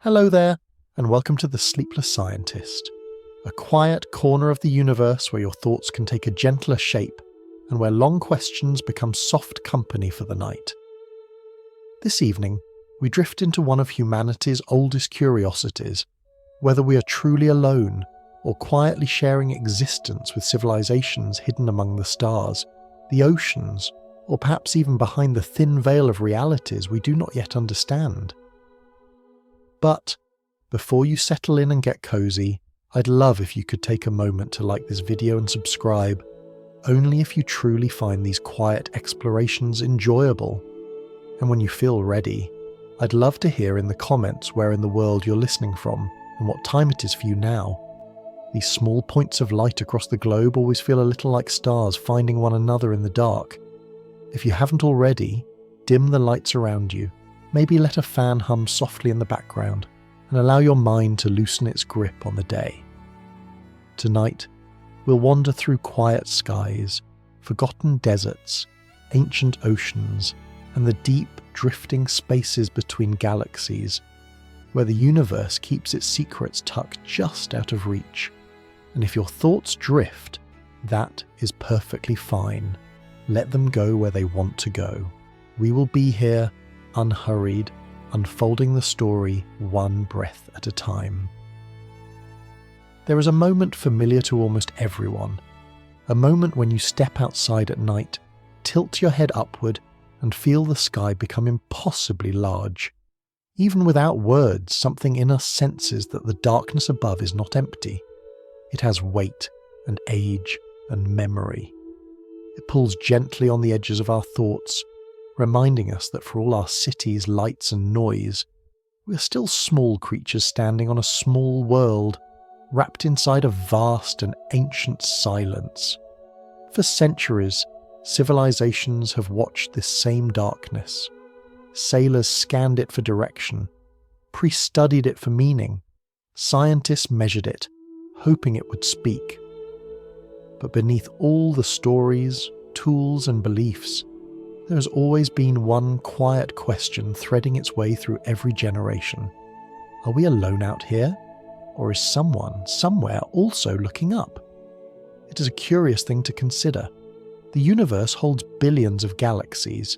Hello there, and welcome to the Sleepless Scientist, a quiet corner of the universe where your thoughts can take a gentler shape and where long questions become soft company for the night. This evening, we drift into one of humanity's oldest curiosities, whether we are truly alone or quietly sharing existence with civilizations hidden among the stars, the oceans, or perhaps even behind the thin veil of realities we do not yet understand. But before you settle in and get cozy, I'd love if you could take a moment to like this video and subscribe, only if you truly find these quiet explorations enjoyable. And when you feel ready, I'd love to hear in the comments where in the world you're listening from and what time it is for you now. These small points of light across the globe always feel a little like stars finding one another in the dark. If you haven't already, dim the lights around you. Maybe let a fan hum softly in the background and allow your mind to loosen its grip on the day. Tonight, we'll wander through quiet skies, forgotten deserts, ancient oceans, and the deep, drifting spaces between galaxies, where the universe keeps its secrets tucked just out of reach. And if your thoughts drift, that is perfectly fine. Let them go where they want to go. We will be here, unhurried, unfolding the story one breath at a time. There is a moment familiar to almost everyone, a moment when you step outside at night, tilt your head upward, and feel the sky become impossibly large. Even without words, something in us senses that the darkness above is not empty. It has weight and age and memory. It pulls gently on the edges of our thoughts, reminding us that for all our cities, lights and noise, we are still small creatures standing on a small world, wrapped inside a vast and ancient silence. For centuries, civilizations have watched this same darkness. Sailors scanned it for direction, priests studied it for meaning, scientists measured it, hoping it would speak. But beneath all the stories, tools and beliefs, there has always been one quiet question threading its way through every generation. Are we alone out here? Or is someone, somewhere, also looking up? It is a curious thing to consider. The universe holds billions of galaxies.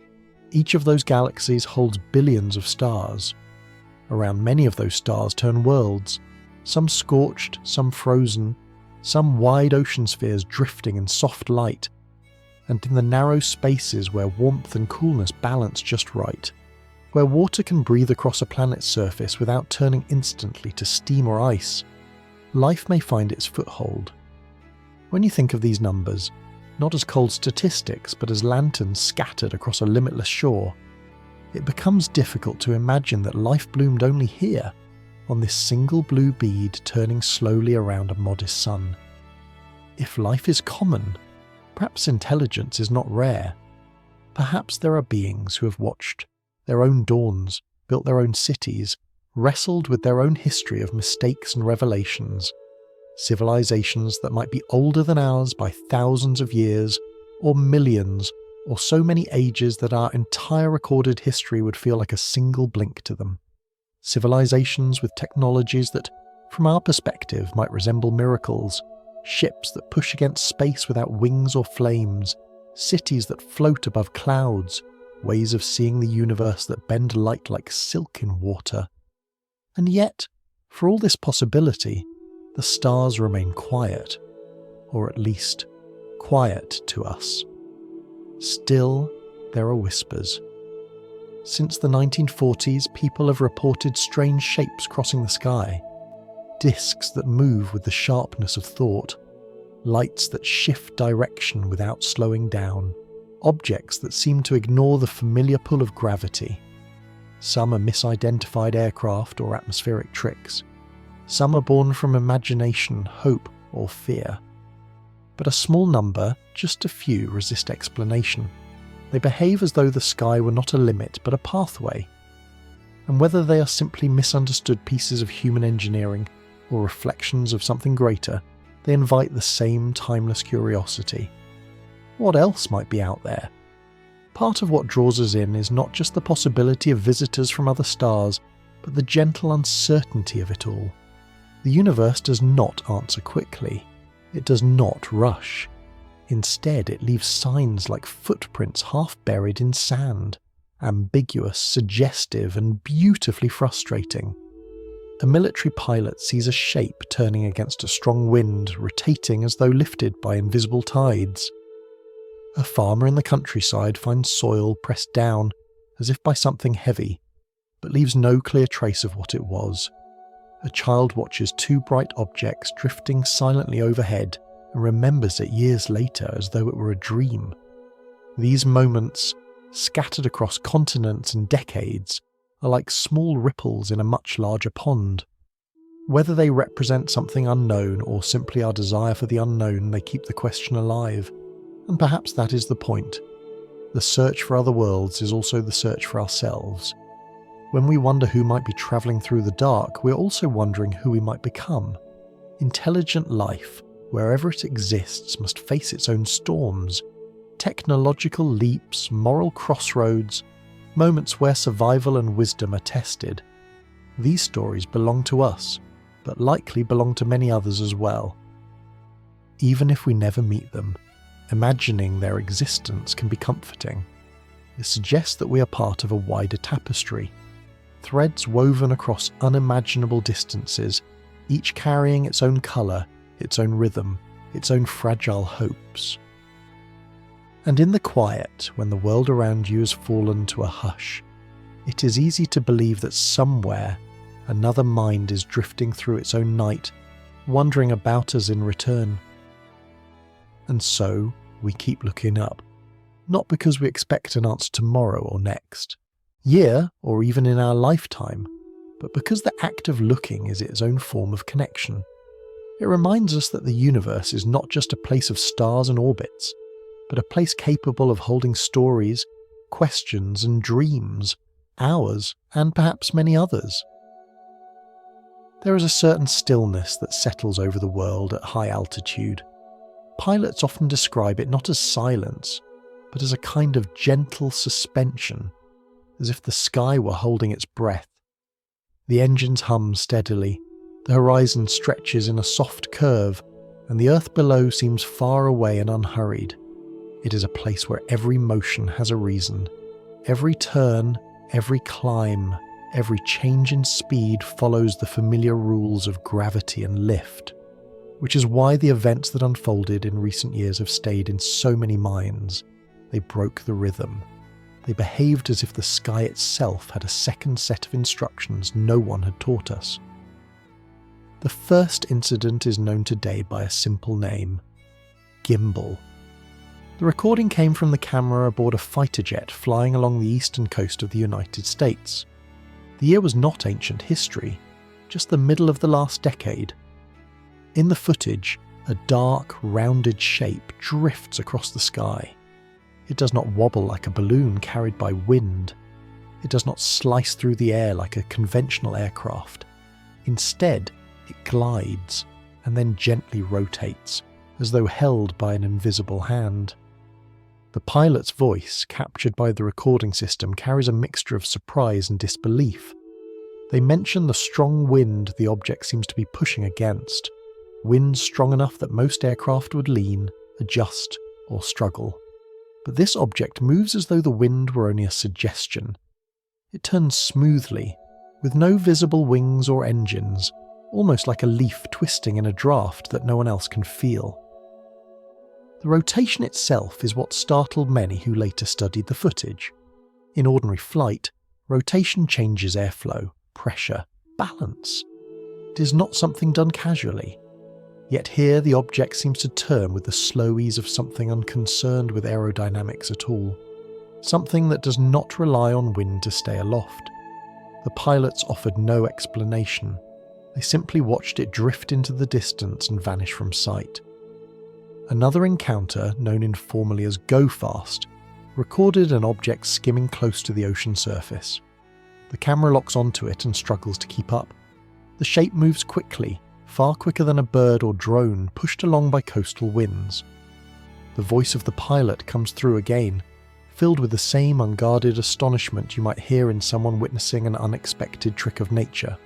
Each of those galaxies holds billions of stars. Around many of those stars turn worlds, some scorched, some frozen, some wide ocean spheres drifting in soft light, and in the narrow spaces where warmth and coolness balance just right, where water can breathe across a planet's surface without turning instantly to steam or ice, life may find its foothold. When you think of these numbers, not as cold statistics but as lanterns scattered across a limitless shore, it becomes difficult to imagine that life bloomed only here, on this single blue bead turning slowly around a modest sun. If life is common, perhaps intelligence is not rare. Perhaps there are beings who have watched their own dawns, built their own cities, wrestled with their own history of mistakes and revelations, civilizations that might be older than ours by thousands of years, or millions, or so many ages that our entire recorded history would feel like a single blink to them. Civilizations with technologies that, from our perspective, might resemble miracles, ships that push against space without wings or flames, cities that float above clouds, ways of seeing the universe that bend light like silk in water. And yet, for all this possibility, the stars remain quiet, or at least quiet to us. Still, there are whispers. Since the 1940s, people have reported strange shapes crossing the sky. Discs that move with the sharpness of thought, lights that shift direction without slowing down, objects that seem to ignore the familiar pull of gravity. Some are misidentified aircraft or atmospheric tricks. Some are born from imagination, hope, or fear. But a small number, just a few, resist explanation. They behave as though the sky were not a limit but a pathway. And whether they are simply misunderstood pieces of human engineering or reflections of something greater, they invite the same timeless curiosity. What else might be out there? Part of what draws us in is not just the possibility of visitors from other stars, but the gentle uncertainty of it all. The universe does not answer quickly. It does not rush. Instead, it leaves signs like footprints half buried in sand, ambiguous, suggestive, and beautifully frustrating. A military pilot sees a shape turning against a strong wind, rotating as though lifted by invisible tides. A farmer in the countryside finds soil pressed down, as if by something heavy, but leaves no clear trace of what it was. A child watches two bright objects drifting silently overhead and remembers it years later as though it were a dream. These moments, scattered across continents and decades, are like small ripples in a much larger pond. Whether they represent something unknown or simply our desire for the unknown, they keep the question alive. And perhaps that is the point. The search for other worlds is also the search for ourselves. When we wonder who might be travelling through the dark, we're also wondering who we might become. Intelligent life, wherever it exists, must face its own storms. Technological leaps, moral crossroads, moments where survival and wisdom are tested. These stories belong to us, but likely belong to many others as well. Even if we never meet them, imagining their existence can be comforting. It suggests that we are part of a wider tapestry, threads woven across unimaginable distances, each carrying its own colour, its own rhythm, its own fragile hopes. And in the quiet, when the world around you has fallen to a hush, it is easy to believe that somewhere another mind is drifting through its own night, wondering about us in return. And so we keep looking up, not because we expect an answer tomorrow or next year, or even in our lifetime, but because the act of looking is its own form of connection. It reminds us that the universe is not just a place of stars and orbits, but a place capable of holding stories, questions and dreams, ours and perhaps many others. There is a certain stillness that settles over the world at high altitude. Pilots often describe it not as silence, but as a kind of gentle suspension, as if the sky were holding its breath. The engines hum steadily, the horizon stretches in a soft curve, and the earth below seems far away and unhurried. It is a place where every motion has a reason. Every turn, every climb, every change in speed follows the familiar rules of gravity and lift, which is why the events that unfolded in recent years have stayed in so many minds. They broke the rhythm. They behaved as if the sky itself had a second set of instructions no one had taught us. The first incident is known today by a simple name: gimbal. The recording came from the camera aboard a fighter jet flying along the eastern coast of the United States. The year was not ancient history, just the middle of the last decade. In the footage, a dark, rounded shape drifts across the sky. It does not wobble like a balloon carried by wind. It does not slice through the air like a conventional aircraft. Instead, it glides and then gently rotates, as though held by an invisible hand. The pilot's voice, captured by the recording system, carries a mixture of surprise and disbelief. They mention the strong wind the object seems to be pushing against, wind strong enough that most aircraft would lean, adjust, or struggle. But this object moves as though the wind were only a suggestion. It turns smoothly, with no visible wings or engines, almost like a leaf twisting in a draft that no one else can feel. The rotation itself is what startled many who later studied the footage. In ordinary flight, rotation changes airflow, pressure, balance. It is not something done casually. Yet here the object seems to turn with the slow ease of something unconcerned with aerodynamics at all, something that does not rely on wind to stay aloft. The pilots offered no explanation. They simply watched it drift into the distance and vanish from sight. Another encounter, known informally as Go Fast, recorded an object skimming close to the ocean surface. The camera locks onto it and struggles to keep up. The shape moves quickly, far quicker than a bird or drone pushed along by coastal winds. The voice of the pilot comes through again, filled with the same unguarded astonishment you might hear in someone witnessing an unexpected trick of nature.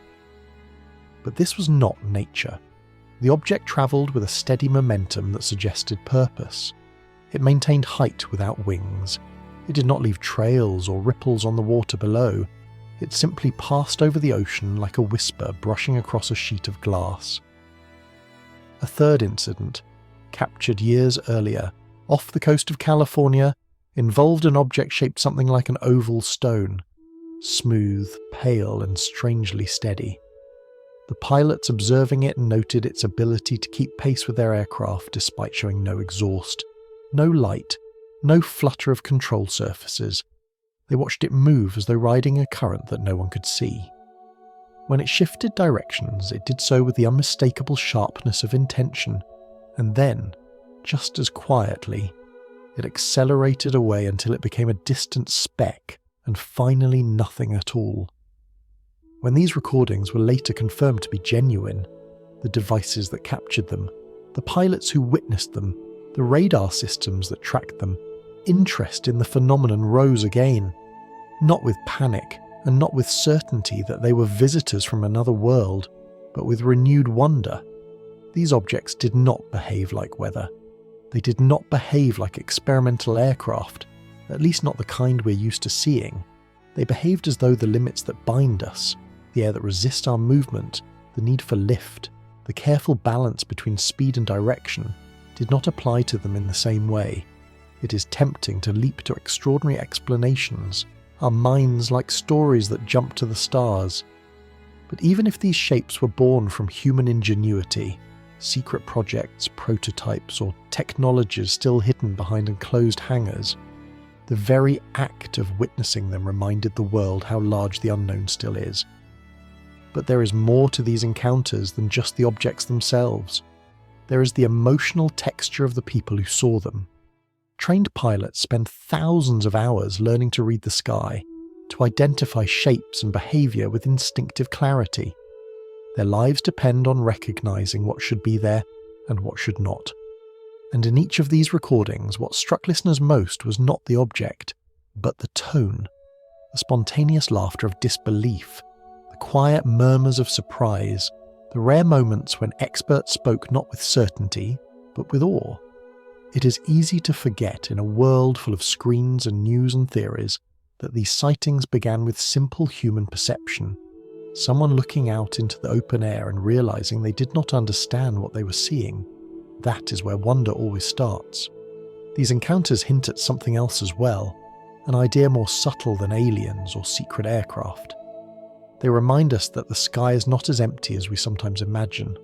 But this was not nature. The object travelled with a steady momentum that suggested purpose. It maintained height without wings. It did not leave trails or ripples on the water below. It simply passed over the ocean like a whisper brushing across a sheet of glass. A third incident, captured years earlier, off the coast of California, involved an object shaped something like an oval stone, smooth, pale, and strangely steady. The pilots observing it noted its ability to keep pace with their aircraft despite showing no exhaust, no light, no flutter of control surfaces. They watched it move as though riding a current that no one could see. When it shifted directions, it did so with the unmistakable sharpness of intention, and then, just as quietly, it accelerated away until it became a distant speck and finally nothing at all. When these recordings were later confirmed to be genuine, the devices that captured them, the pilots who witnessed them, the radar systems that tracked them, interest in the phenomenon rose again, not with panic and not with certainty that they were visitors from another world, but with renewed wonder. These objects did not behave like weather. They did not behave like experimental aircraft, at least not the kind we're used to seeing. They behaved as though the limits that bind us, the air that resists our movement, the need for lift, the careful balance between speed and direction, did not apply to them in the same way. It is tempting to leap to extraordinary explanations, our minds like stories that jump to the stars. But even if these shapes were born from human ingenuity, secret projects, prototypes, or technologies still hidden behind enclosed hangars, the very act of witnessing them reminded the world how large the unknown still is. But there is more to these encounters than just the objects themselves. There is the emotional texture of the people who saw them. Trained pilots spend thousands of hours learning to read the sky, to identify shapes and behaviour with instinctive clarity. Their lives depend on recognising what should be there and what should not. And in each of these recordings, what struck listeners most was not the object, but the tone, the spontaneous laughter of disbelief, the quiet murmurs of surprise, the rare moments when experts spoke not with certainty, but with awe. It is easy to forget in a world full of screens and news and theories that these sightings began with simple human perception, someone looking out into the open air and realising they did not understand what they were seeing. That is where wonder always starts. These encounters hint at something else as well, an idea more subtle than aliens or secret aircraft. They remind us that the sky is not as empty as we sometimes imagine.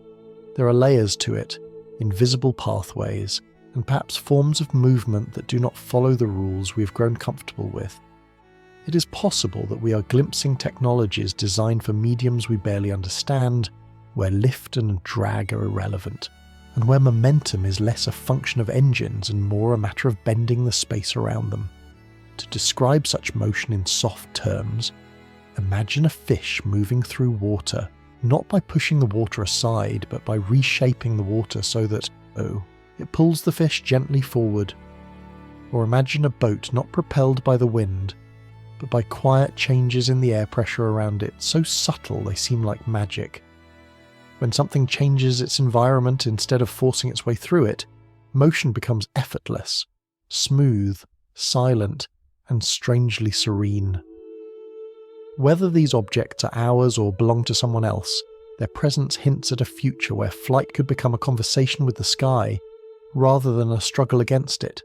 There are layers to it, invisible pathways, and perhaps forms of movement that do not follow the rules we have grown comfortable with. It is possible that we are glimpsing technologies designed for mediums we barely understand, where lift and drag are irrelevant, and where momentum is less a function of engines and more a matter of bending the space around them. To describe such motion in soft terms, imagine a fish moving through water, not by pushing the water aside, but by reshaping the water so that, it pulls the fish gently forward. Or imagine a boat not propelled by the wind, but by quiet changes in the air pressure around it, so subtle they seem like magic. When something changes its environment instead of forcing its way through it, motion becomes effortless, smooth, silent, and strangely serene. Whether these objects are ours or belong to someone else, their presence hints at a future where flight could become a conversation with the sky, rather than a struggle against it.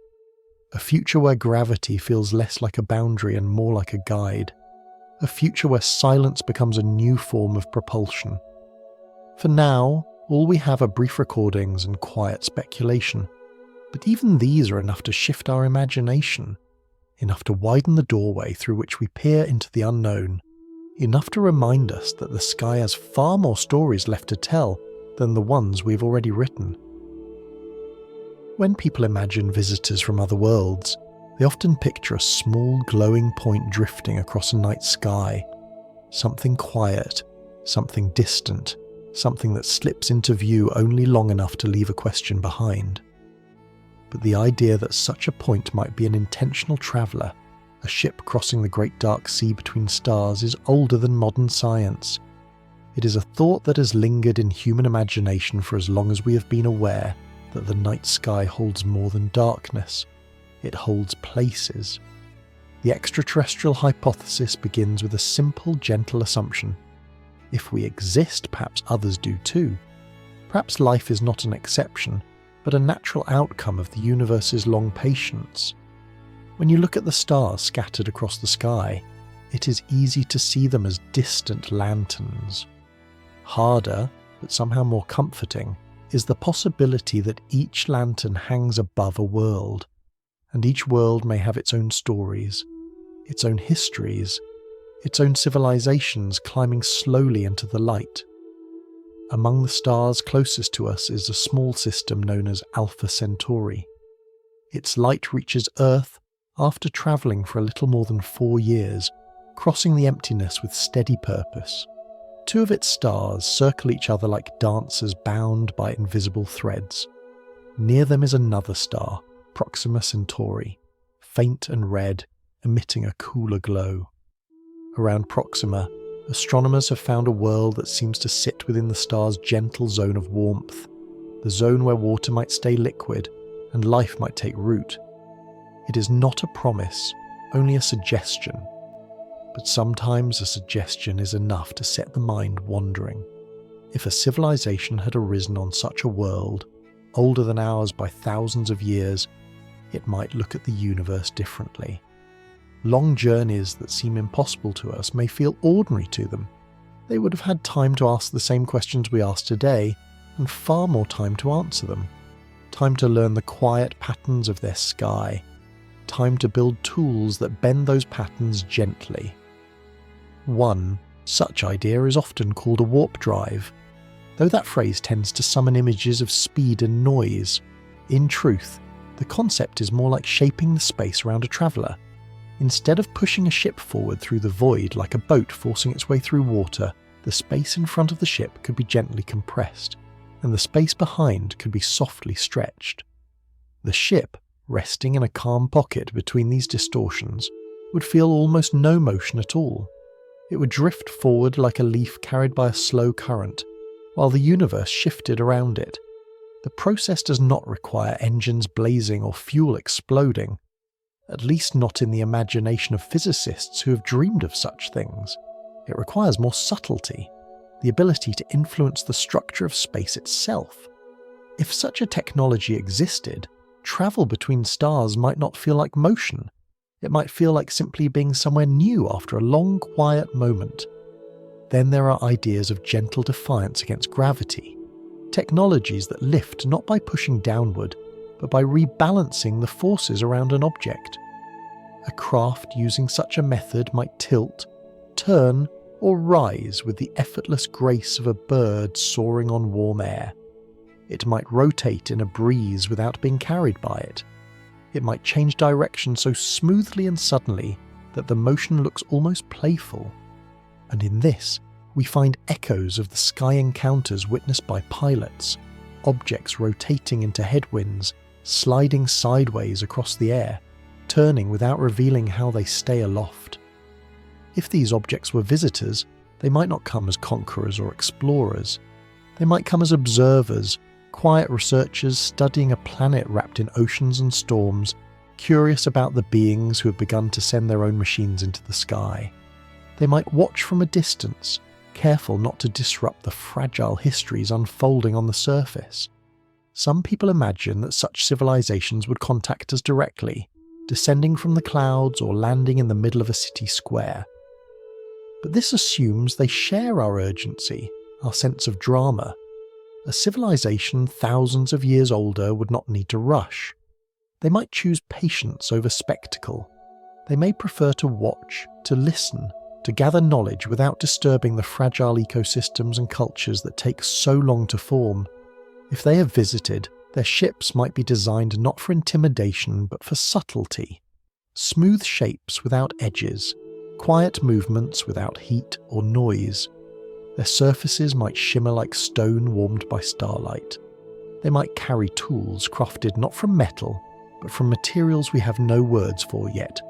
A future where gravity feels less like a boundary and more like a guide. A future where silence becomes a new form of propulsion. For now, all we have are brief recordings and quiet speculation. But even these are enough to shift our imagination, enough to widen the doorway through which we peer into the unknown, enough to remind us that the sky has far more stories left to tell than the ones we've already written. When people imagine visitors from other worlds, they often picture a small glowing point drifting across a night sky. Something quiet, something distant, something that slips into view only long enough to leave a question behind. but the idea that such a point might be an intentional traveller, a ship crossing the great dark sea between stars, is older than modern science. It is a thought that has lingered in human imagination for as long as we have been aware that the night sky holds more than darkness. It holds places. The extraterrestrial hypothesis begins with a simple, gentle assumption. If we exist, perhaps others do too. Perhaps life is not an exception, but a natural outcome of the universe's long patience. When you look at the stars scattered across the sky, it is easy to see them as distant lanterns. Harder, but somehow more comforting, is the possibility that each lantern hangs above a world, and each world may have its own stories, its own histories, its own civilizations climbing slowly into the light. Among the stars closest to us is a small system known as Alpha Centauri. Its light reaches Earth after travelling for a little more than 4 years, crossing the emptiness with steady purpose. 2 of its stars circle each other like dancers bound by invisible threads. Near them is another star, Proxima Centauri, faint and red, emitting a cooler glow. Around Proxima, astronomers have found a world that seems to sit within the star's gentle zone of warmth, the zone where water might stay liquid and life might take root. It is not a promise, only a suggestion. But sometimes a suggestion is enough to set the mind wandering. If a civilization had arisen on such a world, older than ours by thousands of years, it might look at the universe differently. Long journeys that seem impossible to us may feel ordinary to them. They would have had time to ask the same questions we ask today, and far more time to answer them. Time to learn the quiet patterns of their sky. Time to build tools that bend those patterns gently. One such idea is often called a warp drive. Though that phrase tends to summon images of speed and noise, in truth, the concept is more like shaping the space around a traveller. Instead of pushing a ship forward through the void like a boat forcing its way through water, the space in front of the ship could be gently compressed, and the space behind could be softly stretched. The ship, resting in a calm pocket between these distortions, would feel almost no motion at all. It would drift forward like a leaf carried by a slow current, while the universe shifted around it. The process does not require engines blazing or fuel exploding, at least not in the imagination of physicists who have dreamed of such things. It requires more subtlety, the ability to influence the structure of space itself. If such a technology existed, travel between stars might not feel like motion. It might feel like simply being somewhere new after a long, quiet moment. Then there are ideas of gentle defiance against gravity, technologies that lift not by pushing downward, but by rebalancing the forces around an object. A craft using such a method might tilt, turn, or rise with the effortless grace of a bird soaring on warm air. It might rotate in a breeze without being carried by it. It might change direction so smoothly and suddenly that the motion looks almost playful. And in this, we find echoes of the sky encounters witnessed by pilots, objects rotating into headwinds, sliding sideways across the air, turning without revealing how they stay aloft. If these objects were visitors, they might not come as conquerors or explorers. They might come as observers, quiet researchers studying a planet wrapped in oceans and storms, curious about the beings who have begun to send their own machines into the sky. They might watch from a distance, careful not to disrupt the fragile histories unfolding on the surface. Some people imagine that such civilizations would contact us directly, descending from the clouds or landing in the middle of a city square. But this assumes they share our urgency, our sense of drama. A civilization thousands of years older would not need to rush. They might choose patience over spectacle. They may prefer to watch, to listen, to gather knowledge without disturbing the fragile ecosystems and cultures that take so long to form. If they have visited, their ships might be designed not for intimidation but for subtlety. Smooth shapes without edges, quiet movements without heat or noise. Their surfaces might shimmer like stone warmed by starlight. They might carry tools crafted not from metal, but from materials we have no words for yet,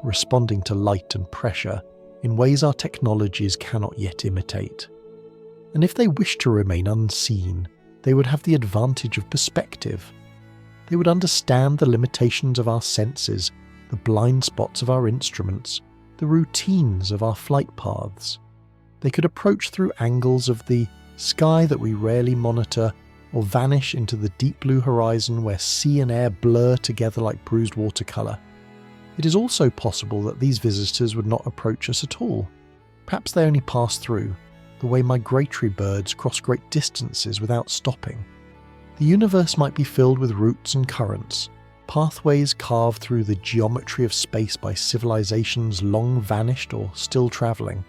responding to light and pressure in ways our technologies cannot yet imitate. And if they wish to remain unseen, they would have the advantage of perspective. They would understand the limitations of our senses, the blind spots of our instruments, the routines of our flight paths. They could approach through angles of the sky that we rarely monitor, or vanish into the deep blue horizon where sea and air blur together like bruised watercolour. It is also possible that these visitors would not approach us at all. Perhaps they only pass through, the way migratory birds cross great distances without stopping. The universe might be filled with routes and currents, pathways carved through the geometry of space by civilizations long vanished or still travelling.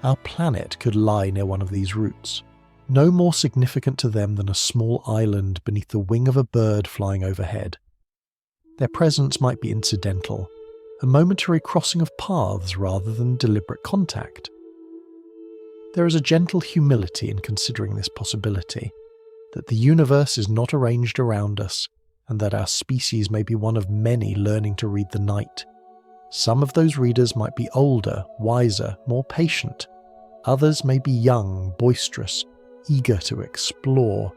Our planet could lie near one of these routes, no more significant to them than a small island beneath the wing of a bird flying overhead. Their presence might be incidental, a momentary crossing of paths rather than deliberate contact. There is a gentle humility in considering this possibility, that the universe is not arranged around us, and that our species may be one of many learning to read the night. Some of those readers might be older, wiser, more patient. Others may be young, boisterous, eager to explore,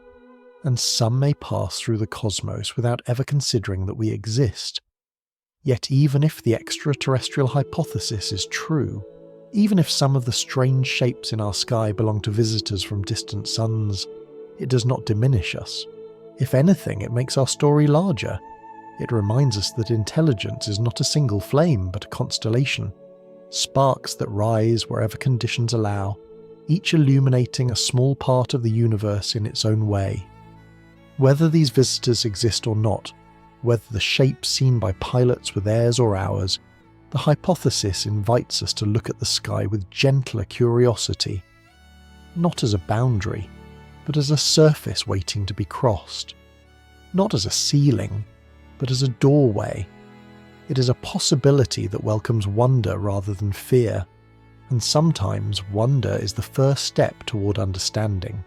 and some may pass through the cosmos without ever considering that we exist. Yet even if the extraterrestrial hypothesis is true, even if some of the strange shapes in our sky belong to visitors from distant suns, it does not diminish us. If anything, it makes our story larger. It reminds us that intelligence is not a single flame, but a constellation. Sparks that rise wherever conditions allow, each illuminating a small part of the universe in its own way. Whether these visitors exist or not, whether the shapes seen by pilots were theirs or ours, the hypothesis invites us to look at the sky with gentler curiosity, not as a boundary, but as a surface waiting to be crossed, not as a ceiling, but as a doorway. It is a possibility that welcomes wonder rather than fear, and sometimes wonder is the first step toward understanding.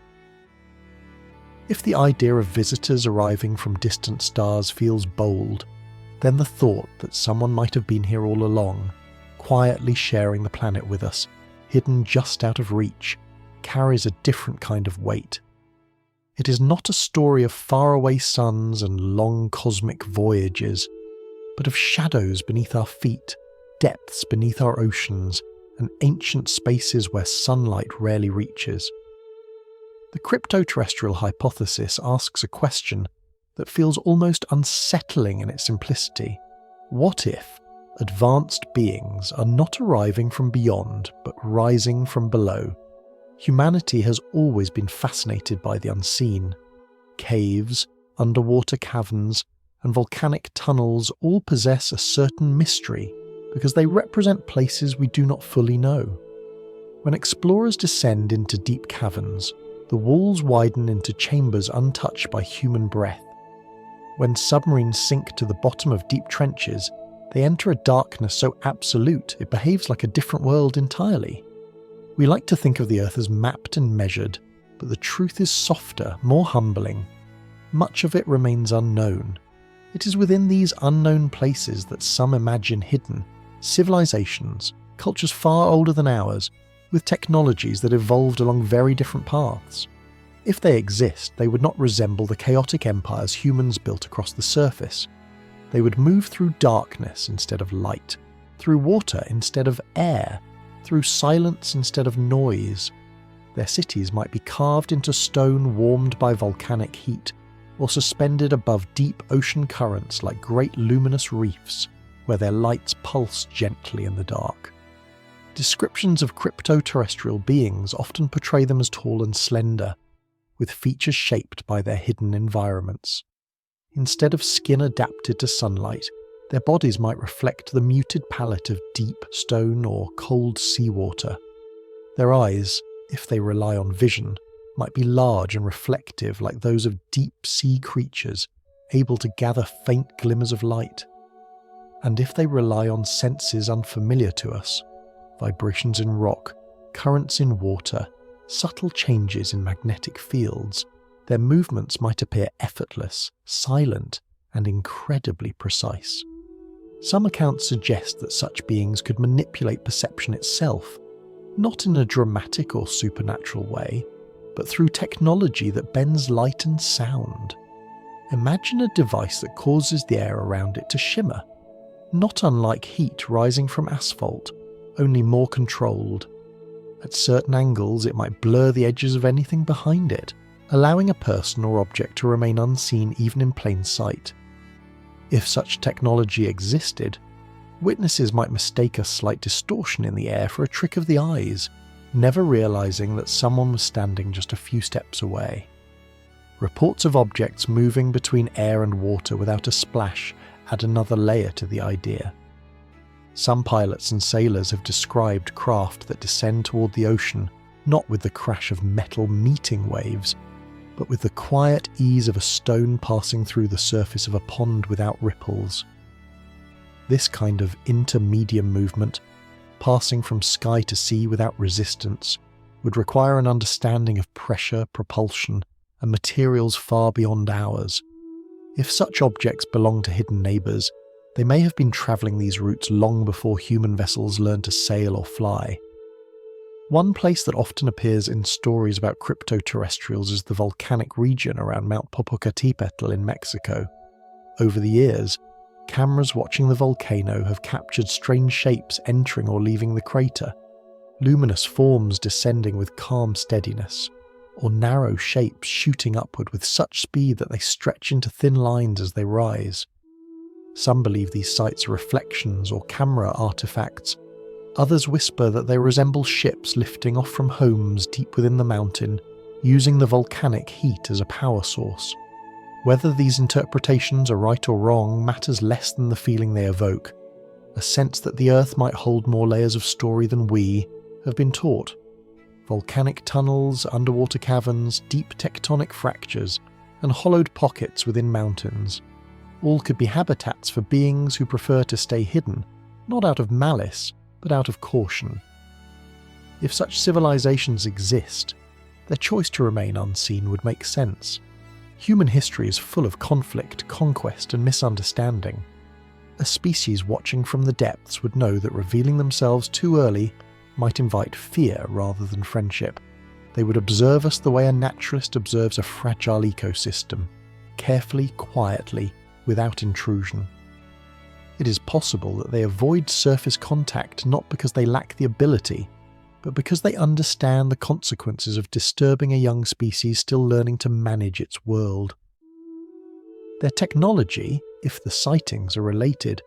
If the idea of visitors arriving from distant stars feels bold, then the thought that someone might have been here all along, quietly sharing the planet with us, hidden just out of reach, carries a different kind of weight. It is not a story of faraway suns and long cosmic voyages, but of shadows beneath our feet, depths beneath our oceans, and ancient spaces where sunlight rarely reaches. The crypto-terrestrial hypothesis asks a question that feels almost unsettling in its simplicity. What if advanced beings are not arriving from beyond, but rising from below? Humanity has always been fascinated by the unseen. Caves, underwater caverns, and volcanic tunnels all possess a certain mystery because they represent places we do not fully know. When explorers descend into deep caverns, the walls widen into chambers untouched by human breath. When submarines sink to the bottom of deep trenches, they enter a darkness so absolute it behaves like a different world entirely. We like to think of the Earth as mapped and measured, but the truth is softer, more humbling. Much of it remains unknown. It is within these unknown places that some imagine hidden civilizations, cultures far older than ours, with technologies that evolved along very different paths. If they exist, they would not resemble the chaotic empires humans built across the surface. They would move through darkness instead of light, through water instead of air, through silence instead of noise. Their cities might be carved into stone warmed by volcanic heat, or suspended above deep ocean currents like great luminous reefs, where their lights pulse gently in the dark. Descriptions of crypto-terrestrial beings often portray them as tall and slender, with features shaped by their hidden environments. Instead of skin adapted to sunlight, their bodies might reflect the muted palette of deep stone or cold seawater. Their eyes, if they rely on vision, might be large and reflective like those of deep-sea creatures, able to gather faint glimmers of light. And if they rely on senses unfamiliar to us, vibrations in rock, currents in water, subtle changes in magnetic fields, their movements might appear effortless, silent, and incredibly precise. Some accounts suggest that such beings could manipulate perception itself, not in a dramatic or supernatural way, but through technology that bends light and sound. Imagine a device that causes the air around it to shimmer, not unlike heat rising from asphalt, only more controlled. At certain angles, it might blur the edges of anything behind it, allowing a person or object to remain unseen even in plain sight. If such technology existed, witnesses might mistake a slight distortion in the air for a trick of the eyes, never realizing that someone was standing just a few steps away. Reports of objects moving between air and water without a splash add another layer to the idea. Some pilots and sailors have described craft that descend toward the ocean not with the crash of metal meeting waves, but with the quiet ease of a stone passing through the surface of a pond without ripples. This kind of intermedium movement, passing from sky to sea without resistance, would require an understanding of pressure, propulsion, and materials far beyond ours. If such objects belong to hidden neighbours, they may have been travelling these routes long before human vessels learned to sail or fly. One place that often appears in stories about cryptoterrestrials is the volcanic region around Mount Popocatépetl in Mexico. Over the years, cameras watching the volcano have captured strange shapes entering or leaving the crater, luminous forms descending with calm steadiness, or narrow shapes shooting upward with such speed that they stretch into thin lines as they rise. Some believe these sights are reflections or camera artifacts. Others whisper that they resemble ships lifting off from homes deep within the mountain, using the volcanic heat as a power source. Whether these interpretations are right or wrong matters less than the feeling they evoke, a sense that the Earth might hold more layers of story than we have been taught. Volcanic tunnels, underwater caverns, deep tectonic fractures, and hollowed pockets within mountains. All could be habitats for beings who prefer to stay hidden, not out of malice, but out of caution. If such civilizations exist, their choice to remain unseen would make sense. Human history is full of conflict, conquest, and misunderstanding. A species watching from the depths would know that revealing themselves too early might invite fear rather than friendship. They would observe us the way a naturalist observes a fragile ecosystem, carefully, quietly, without intrusion. It is possible that they avoid surface contact not because they lack the ability, but because they understand the consequences of disturbing a young species still learning to manage its world. Their technology, if the sightings are related,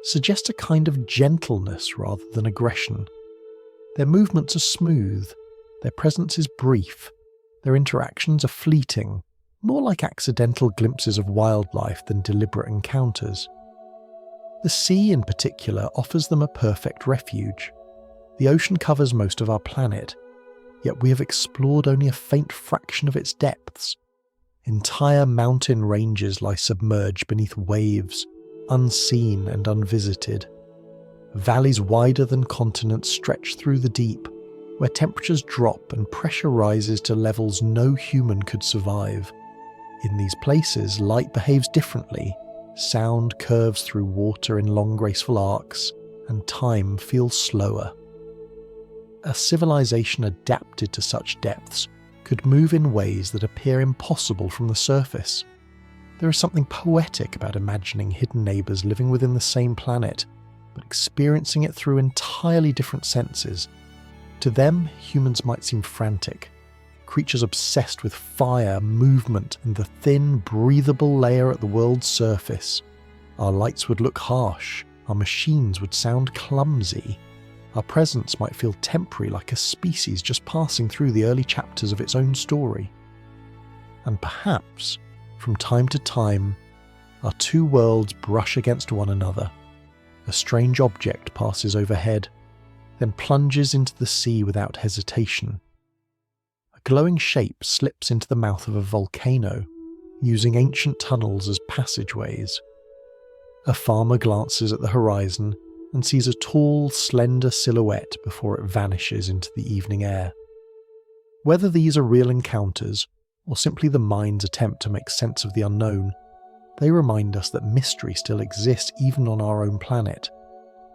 suggests a kind of gentleness rather than aggression. Their movements are smooth, their presence is brief, their interactions are fleeting, more like accidental glimpses of wildlife than deliberate encounters. The sea in particular offers them a perfect refuge. The ocean covers most of our planet, yet we have explored only a faint fraction of its depths. Entire mountain ranges lie submerged beneath waves, unseen and unvisited. Valleys wider than continents stretch through the deep, where temperatures drop and pressure rises to levels no human could survive. In these places, light behaves differently. Sound curves through water in long graceful arcs, and time feels slower. A civilization adapted to such depths could move in ways that appear impossible from the surface. There is something poetic about imagining hidden neighbours living within the same planet, but experiencing it through entirely different senses. To them, humans might seem frantic, creatures obsessed with fire, movement, and the thin, breathable layer at the world's surface. Our lights would look harsh, our machines would sound clumsy. Our presence might feel temporary, like a species just passing through the early chapters of its own story. And perhaps, from time to time, our two worlds brush against one another. A strange object passes overhead, then plunges into the sea without hesitation. A glowing shape slips into the mouth of a volcano, using ancient tunnels as passageways. A farmer glances at the horizon and sees a tall, slender silhouette before it vanishes into the evening air. Whether these are real encounters, or simply the mind's attempt to make sense of the unknown, they remind us that mystery still exists even on our own planet.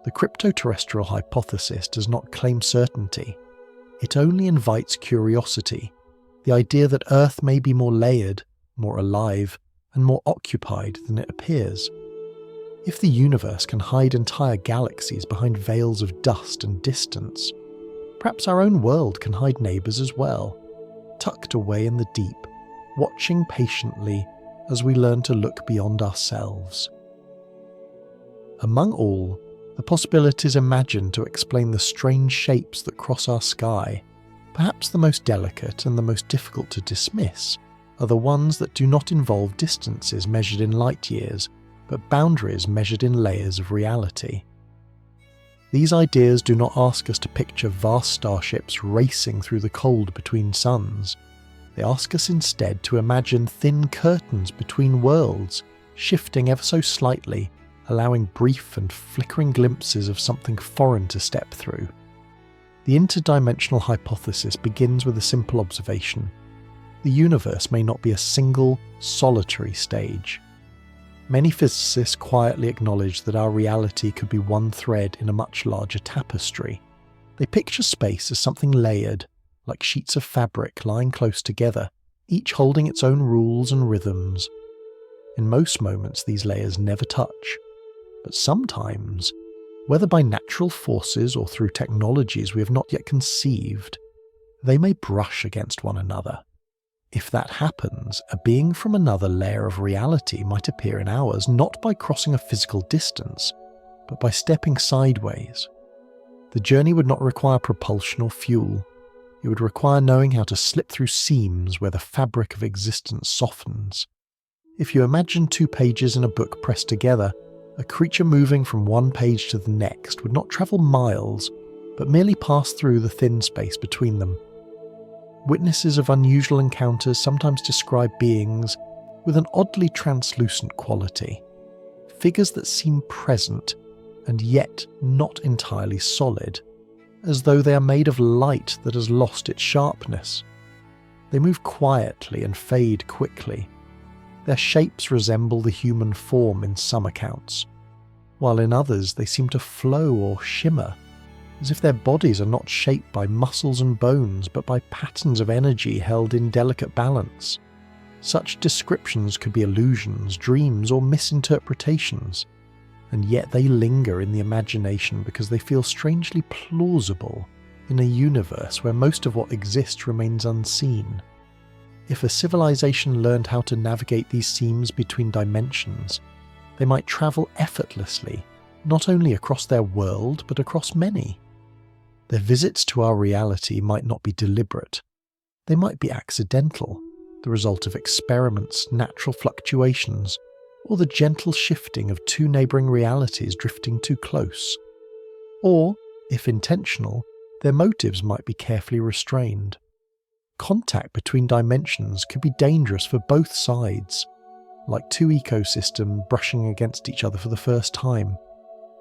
The cryptoterrestrial hypothesis does not claim certainty. It only invites curiosity, the idea that Earth may be more layered, more alive, and more occupied than it appears. If the universe can hide entire galaxies behind veils of dust and distance, perhaps our own world can hide neighbours as well, tucked away in the deep, watching patiently as we learn to look beyond ourselves. Among all the possibilities imagined to explain the strange shapes that cross our sky, perhaps the most delicate and the most difficult to dismiss are the ones that do not involve distances measured in light years, but boundaries measured in layers of reality. These ideas do not ask us to picture vast starships racing through the cold between suns. They ask us instead to imagine thin curtains between worlds, shifting ever so slightly, allowing brief and flickering glimpses of something foreign to step through. The interdimensional hypothesis begins with a simple observation. The universe may not be a single, solitary stage. Many physicists quietly acknowledge that our reality could be one thread in a much larger tapestry. They picture space as something layered, like sheets of fabric lying close together, each holding its own rules and rhythms. In most moments, these layers never touch. But sometimes, whether by natural forces or through technologies we have not yet conceived, they may brush against one another. If that happens, a being from another layer of reality might appear in ours, not by crossing a physical distance, but by stepping sideways. The journey would not require propulsion or fuel. It would require knowing how to slip through seams where the fabric of existence softens. If you imagine 2 pages in a book pressed together, a creature moving from one page to the next would not travel miles, but merely pass through the thin space between them. Witnesses of unusual encounters sometimes describe beings with an oddly translucent quality, figures that seem present and yet not entirely solid, as though they are made of light that has lost its sharpness. They move quietly and fade quickly. Their shapes resemble the human form in some accounts, while in others they seem to flow or shimmer, as if their bodies are not shaped by muscles and bones but by patterns of energy held in delicate balance. Such descriptions could be illusions, dreams, or misinterpretations, and yet they linger in the imagination because they feel strangely plausible in a universe where most of what exists remains unseen. If a civilization learned how to navigate these seams between dimensions, they might travel effortlessly, not only across their world, but across many. Their visits to our reality might not be deliberate. They might be accidental, the result of experiments, natural fluctuations, or the gentle shifting of 2 neighbouring realities drifting too close. Or, if intentional, their motives might be carefully restrained. Contact between dimensions could be dangerous for both sides, like 2 ecosystems brushing against each other for the first time.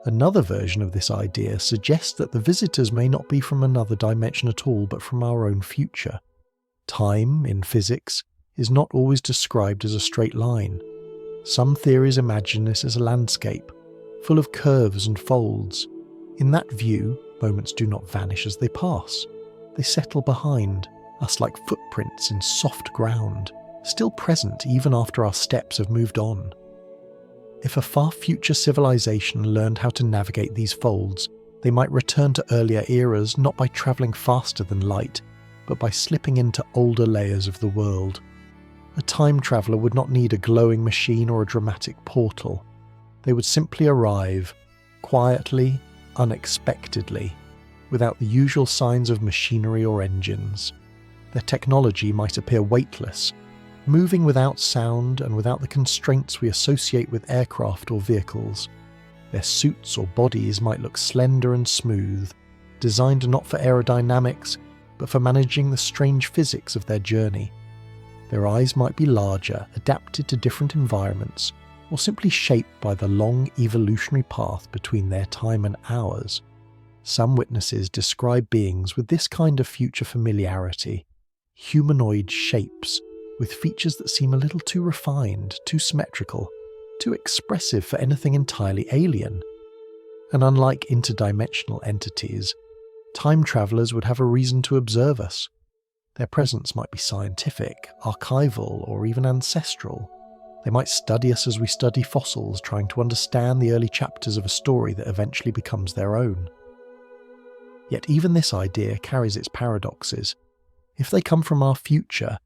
Another version of this idea suggests that the visitors may not be from another dimension at all, but from our own future. Time, in physics, is not always described as a straight line. Some theories imagine this as a landscape, full of curves and folds. In that view, moments do not vanish as they pass. They settle behind us like footprints in soft ground, still present even after our steps have moved on. If a far future civilization learned how to navigate these folds, they might return to earlier eras not by travelling faster than light, but by slipping into older layers of the world. A time traveller would not need a glowing machine or a dramatic portal. They would simply arrive, quietly, unexpectedly, without the usual signs of machinery or engines. Their technology might appear weightless, moving without sound and without the constraints we associate with aircraft or vehicles. Their suits or bodies might look slender and smooth, designed not for aerodynamics, but for managing the strange physics of their journey. Their eyes might be larger, adapted to different environments, or simply shaped by the long evolutionary path between their time and ours. Some witnesses describe beings with this kind of future familiarity, humanoid shapes, with features that seem a little too refined, too symmetrical, too expressive for anything entirely alien. And unlike interdimensional entities, time travelers would have a reason to observe us. Their presence might be scientific, archival, or even ancestral. They might study us as we study fossils, trying to understand the early chapters of a story that eventually becomes their own. Yet even this idea carries its paradoxes. If they come from our future,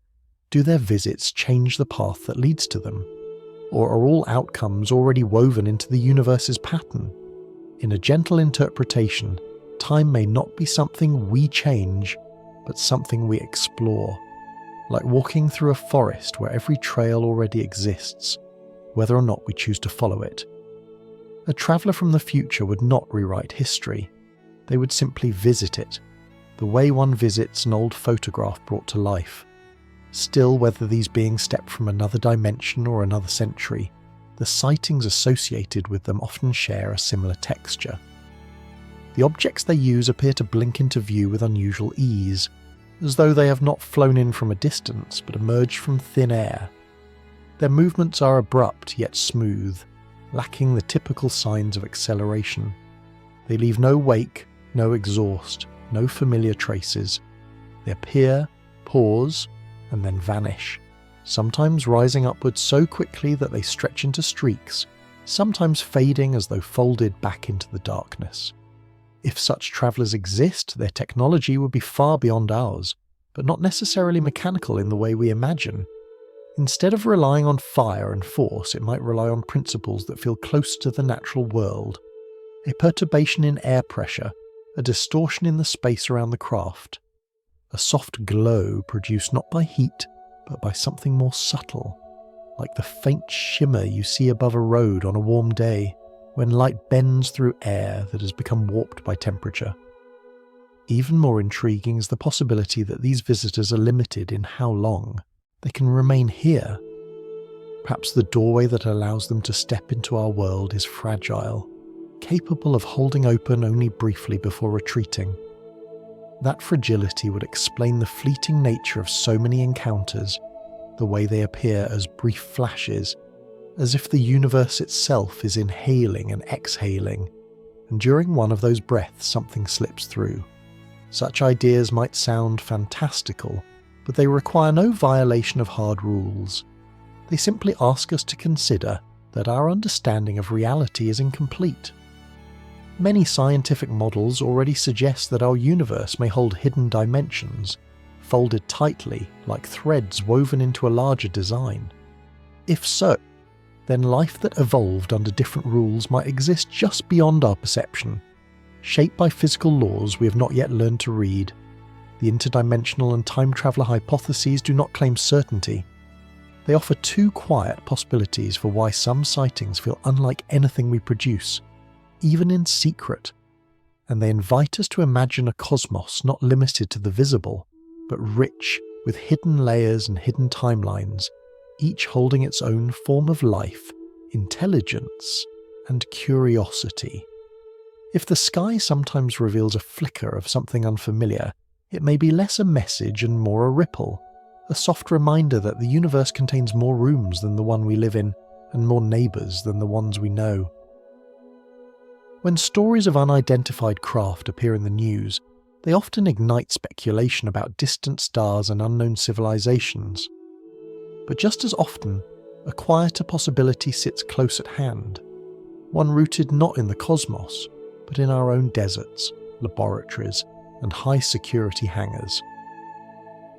do their visits change the path that leads to them? Or are all outcomes already woven into the universe's pattern? In a gentle interpretation, time may not be something we change, but something we explore. Like walking through a forest where every trail already exists, whether or not we choose to follow it. A traveller from the future would not rewrite history. They would simply visit it, the way one visits an old photograph brought to life. Still, whether these beings stepped from another dimension or another century, the sightings associated with them often share a similar texture. The objects they use appear to blink into view with unusual ease, as though they have not flown in from a distance but emerged from thin air. Their movements are abrupt yet smooth, lacking the typical signs of acceleration. They leave no wake, no exhaust, no familiar traces. They appear, pause, and then vanish, sometimes rising upwards so quickly that they stretch into streaks, sometimes fading as though folded back into the darkness. If such travellers exist, their technology would be far beyond ours, but not necessarily mechanical in the way we imagine. Instead of relying on fire and force, it might rely on principles that feel close to the natural world. A perturbation in air pressure, a distortion in the space around the craft, a soft glow produced not by heat, but by something more subtle, like the faint shimmer you see above a road on a warm day, when light bends through air that has become warped by temperature. Even more intriguing is the possibility that these visitors are limited in how long they can remain here. Perhaps the doorway that allows them to step into our world is fragile, capable of holding open only briefly before retreating. That fragility would explain the fleeting nature of so many encounters, the way they appear as brief flashes, as if the universe itself is inhaling and exhaling, and during one of those breaths something slips through. Such ideas might sound fantastical, but they require no violation of hard rules. They simply ask us to consider that our understanding of reality is incomplete. Many scientific models already suggest that our universe may hold hidden dimensions, folded tightly like threads woven into a larger design. If so, then life that evolved under different rules might exist just beyond our perception, shaped by physical laws we have not yet learned to read. The interdimensional and time traveller hypotheses do not claim certainty. They offer two quiet possibilities for why some sightings feel unlike anything we produce, even in secret, and they invite us to imagine a cosmos not limited to the visible, but rich with hidden layers and hidden timelines, each holding its own form of life, intelligence, and curiosity. If the sky sometimes reveals a flicker of something unfamiliar, it may be less a message and more a ripple, a soft reminder that the universe contains more rooms than the one we live in, and more neighbours than the ones we know. When stories of unidentified craft appear in the news, they often ignite speculation about distant stars and unknown civilizations. But just as often, a quieter possibility sits close at hand, one rooted not in the cosmos, but in our own deserts, laboratories, and high-security hangars.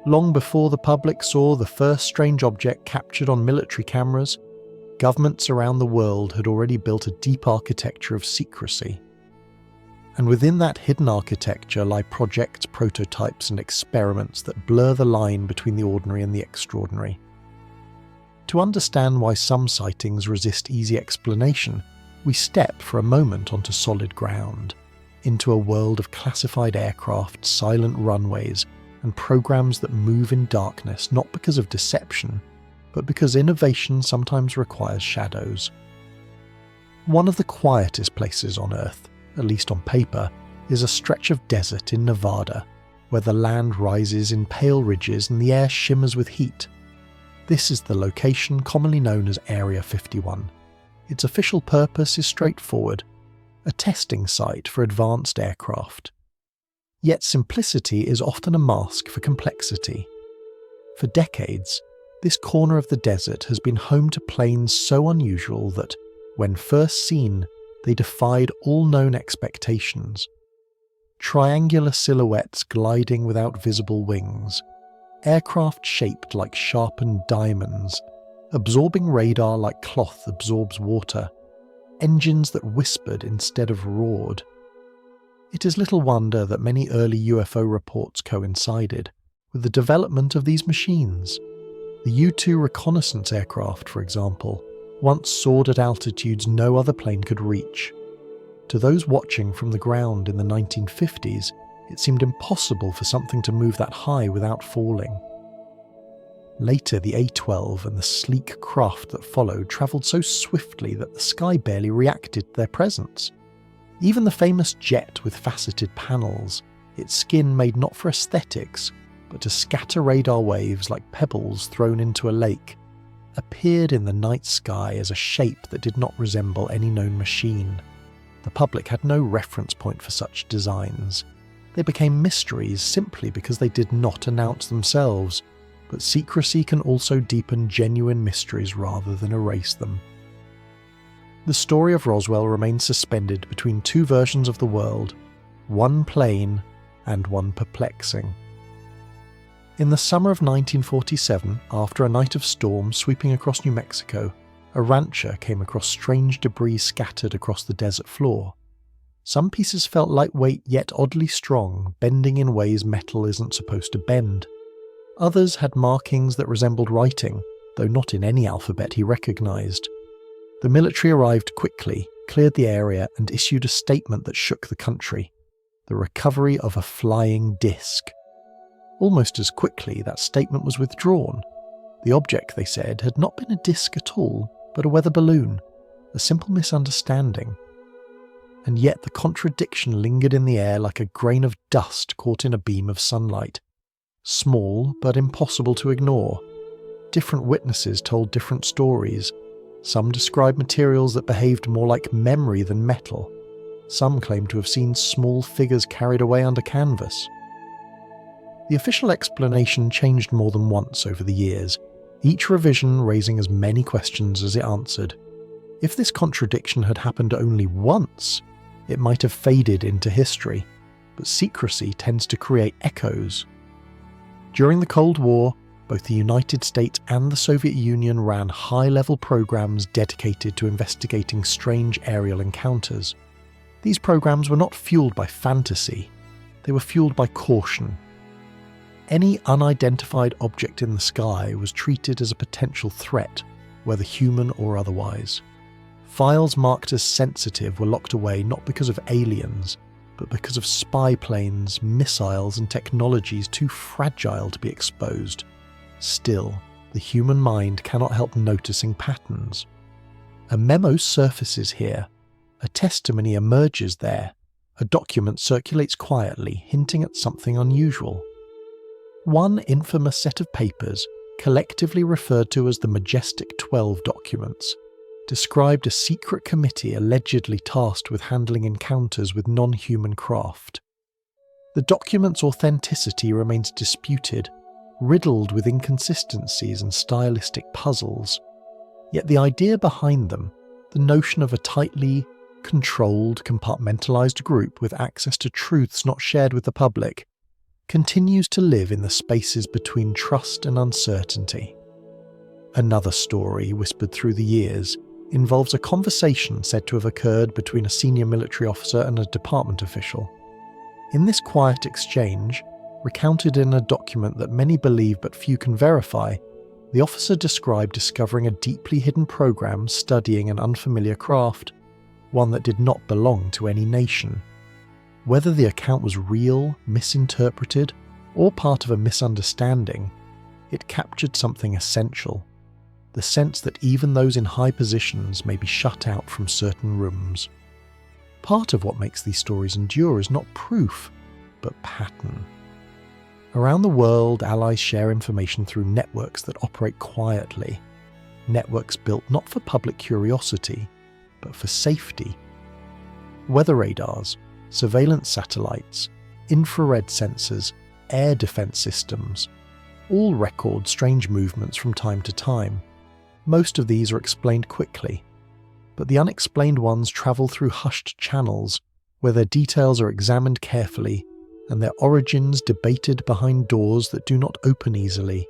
Long before the public saw the first strange object captured on military cameras, governments around the world had already built a deep architecture of secrecy. And within that hidden architecture lie projects, prototypes, and experiments that blur the line between the ordinary and the extraordinary. To understand why some sightings resist easy explanation, we step for a moment onto solid ground, into a world of classified aircraft, silent runways, and programs that move in darkness not because of deception, but because innovation sometimes requires shadows. One of the quietest places on Earth, at least on paper, is a stretch of desert in Nevada, where the land rises in pale ridges and the air shimmers with heat. This is the location commonly known as Area 51. Its official purpose is straightforward: a testing site for advanced aircraft. Yet simplicity is often a mask for complexity. For decades, this corner of the desert has been home to planes so unusual that, when first seen, they defied all known expectations. Triangular silhouettes gliding without visible wings, aircraft shaped like sharpened diamonds, absorbing radar like cloth absorbs water, engines that whispered instead of roared. It is little wonder that many early UFO reports coincided with the development of these machines. The U-2 reconnaissance aircraft, for example, once soared at altitudes no other plane could reach. To those watching from the ground in the 1950s, it seemed impossible for something to move that high without falling. Later, the A-12 and the sleek craft that followed travelled so swiftly that the sky barely reacted to their presence. Even the famous jet with faceted panels, its skin made not for aesthetics, but to scatter radar waves like pebbles thrown into a lake, appeared in the night sky as a shape that did not resemble any known machine. The public had no reference point for such designs. They became mysteries simply because they did not announce themselves, but secrecy can also deepen genuine mysteries rather than erase them. The story of Roswell remains suspended between two versions of the world, one plain and one perplexing. In the summer of 1947, after a night of storm sweeping across New Mexico, a rancher came across strange debris scattered across the desert floor. Some pieces felt lightweight yet oddly strong, bending in ways metal isn't supposed to bend. Others had markings that resembled writing, though not in any alphabet he recognized. The military arrived quickly, cleared the area, and issued a statement that shook the country: the recovery of a flying disc. Almost as quickly, that statement was withdrawn. The object, they said, had not been a disc at all, but a weather balloon, a simple misunderstanding. And yet the contradiction lingered in the air like a grain of dust caught in a beam of sunlight. Small, but impossible to ignore. Different witnesses told different stories. Some described materials that behaved more like memory than metal. Some claimed to have seen small figures carried away under canvas. The official explanation changed more than once over the years, each revision raising as many questions as it answered. If this contradiction had happened only once, it might have faded into history, but secrecy tends to create echoes. During the Cold War, both the United States and the Soviet Union ran high-level programs dedicated to investigating strange aerial encounters. These programs were not fueled by fantasy, they were fueled by caution. Any unidentified object in the sky was treated as a potential threat, whether human or otherwise. Files marked as sensitive were locked away not because of aliens, but because of spy planes, missiles, and technologies too fragile to be exposed. Still, the human mind cannot help noticing patterns. A memo surfaces here, a testimony emerges there, a document circulates quietly, hinting at something unusual. One infamous set of papers, collectively referred to as the Majestic 12 documents, described a secret committee allegedly tasked with handling encounters with non-human craft. The document's authenticity remains disputed, riddled with inconsistencies and stylistic puzzles. Yet the idea behind them, the notion of a tightly controlled, compartmentalized group with access to truths not shared with the public, continues to live in the spaces between trust and uncertainty. Another story, whispered through the years, involves a conversation said to have occurred between a senior military officer and a department official. In this quiet exchange, recounted in a document that many believe but few can verify, the officer described discovering a deeply hidden program studying an unfamiliar craft, one that did not belong to any nation. Whether the account was real, misinterpreted, or part of a misunderstanding, it captured something essential: the sense that even those in high positions may be shut out from certain rooms. Part of what makes these stories endure is not proof, but pattern. Around the world, allies share information through networks that operate quietly, networks built not for public curiosity, but for safety. Weather radars, surveillance satellites, infrared sensors, air defense systems, all record strange movements from time to time. Most of these are explained quickly, but the unexplained ones travel through hushed channels where their details are examined carefully and their origins debated behind doors that do not open easily.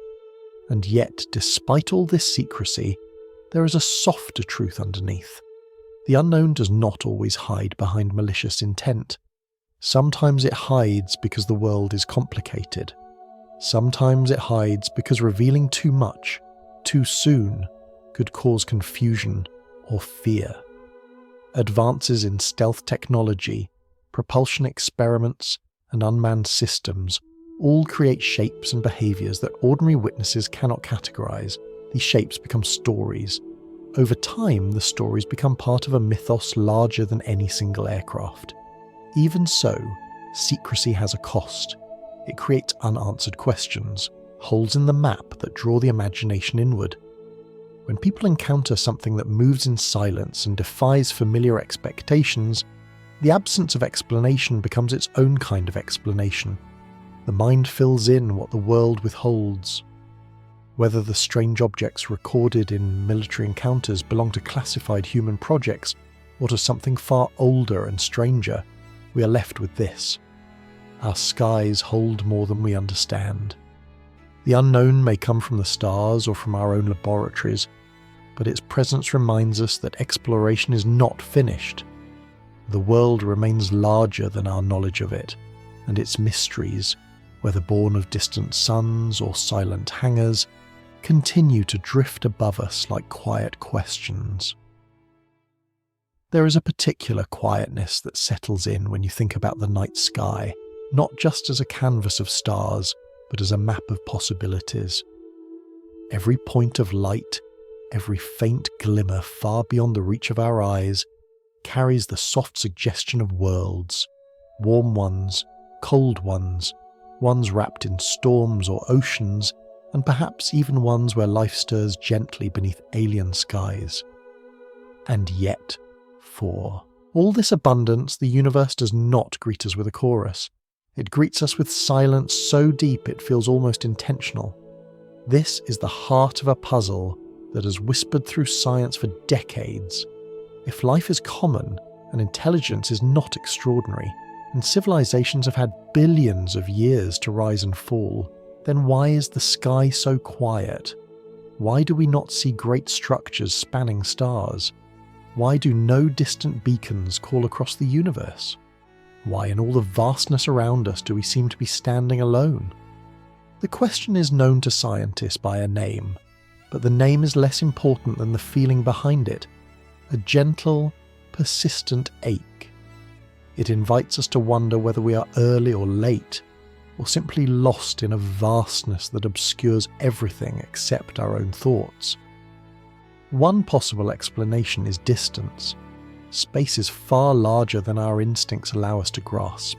And yet, despite all this secrecy, there is a softer truth underneath. The unknown does not always hide behind malicious intent. Sometimes it hides because the world is complicated. Sometimes it hides because revealing too much, too soon, could cause confusion or fear. Advances in stealth technology, propulsion experiments, and unmanned systems all create shapes and behaviours that ordinary witnesses cannot categorise. These shapes become stories. Over time, the stories become part of a mythos larger than any single aircraft. Even so, secrecy has a cost. It creates unanswered questions, holes in the map that draw the imagination inward. When people encounter something that moves in silence and defies familiar expectations, the absence of explanation becomes its own kind of explanation. The mind fills in what the world withholds. Whether the strange objects recorded in military encounters belong to classified human projects or to something far older and stranger, we are left with this. Our skies hold more than we understand. The unknown may come from the stars or from our own laboratories, but its presence reminds us that exploration is not finished. The world remains larger than our knowledge of it, and its mysteries, whether born of distant suns or silent hangars, continue to drift above us like quiet questions. There is a particular quietness that settles in when you think about the night sky, not just as a canvas of stars, but as a map of possibilities. Every point of light, every faint glimmer far beyond the reach of our eyes, carries the soft suggestion of worlds, warm ones, cold ones, ones wrapped in storms or oceans, and perhaps even ones where life stirs gently beneath alien skies. And yet, for all this abundance, the universe does not greet us with a chorus. It greets us with silence so deep it feels almost intentional. This is the heart of a puzzle that has whispered through science for decades. If life is common and intelligence is not extraordinary, and civilizations have had billions of years to rise and fall, then why is the sky so quiet? Why do we not see great structures spanning stars? Why do no distant beacons call across the universe? Why in all the vastness around us do we seem to be standing alone? The question is known to scientists by a name, but the name is less important than the feeling behind it. A gentle, persistent ache. It invites us to wonder whether we are early or late, or simply lost in a vastness that obscures everything except our own thoughts. One possible explanation is distance. Space is far larger than our instincts allow us to grasp.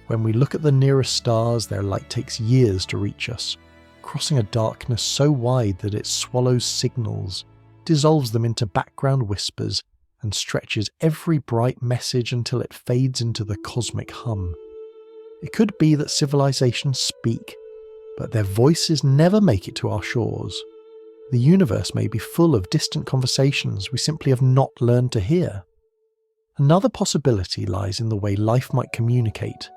When we look at the nearest stars, their light takes years to reach us, crossing a darkness so wide that it swallows signals, dissolves them into background whispers, and stretches every bright message until it fades into the cosmic hum. It could be that civilizations speak, but their voices never make it to our shores. The universe may be full of distant conversations we simply have not learned to hear. Another possibility lies in the way life might communicate.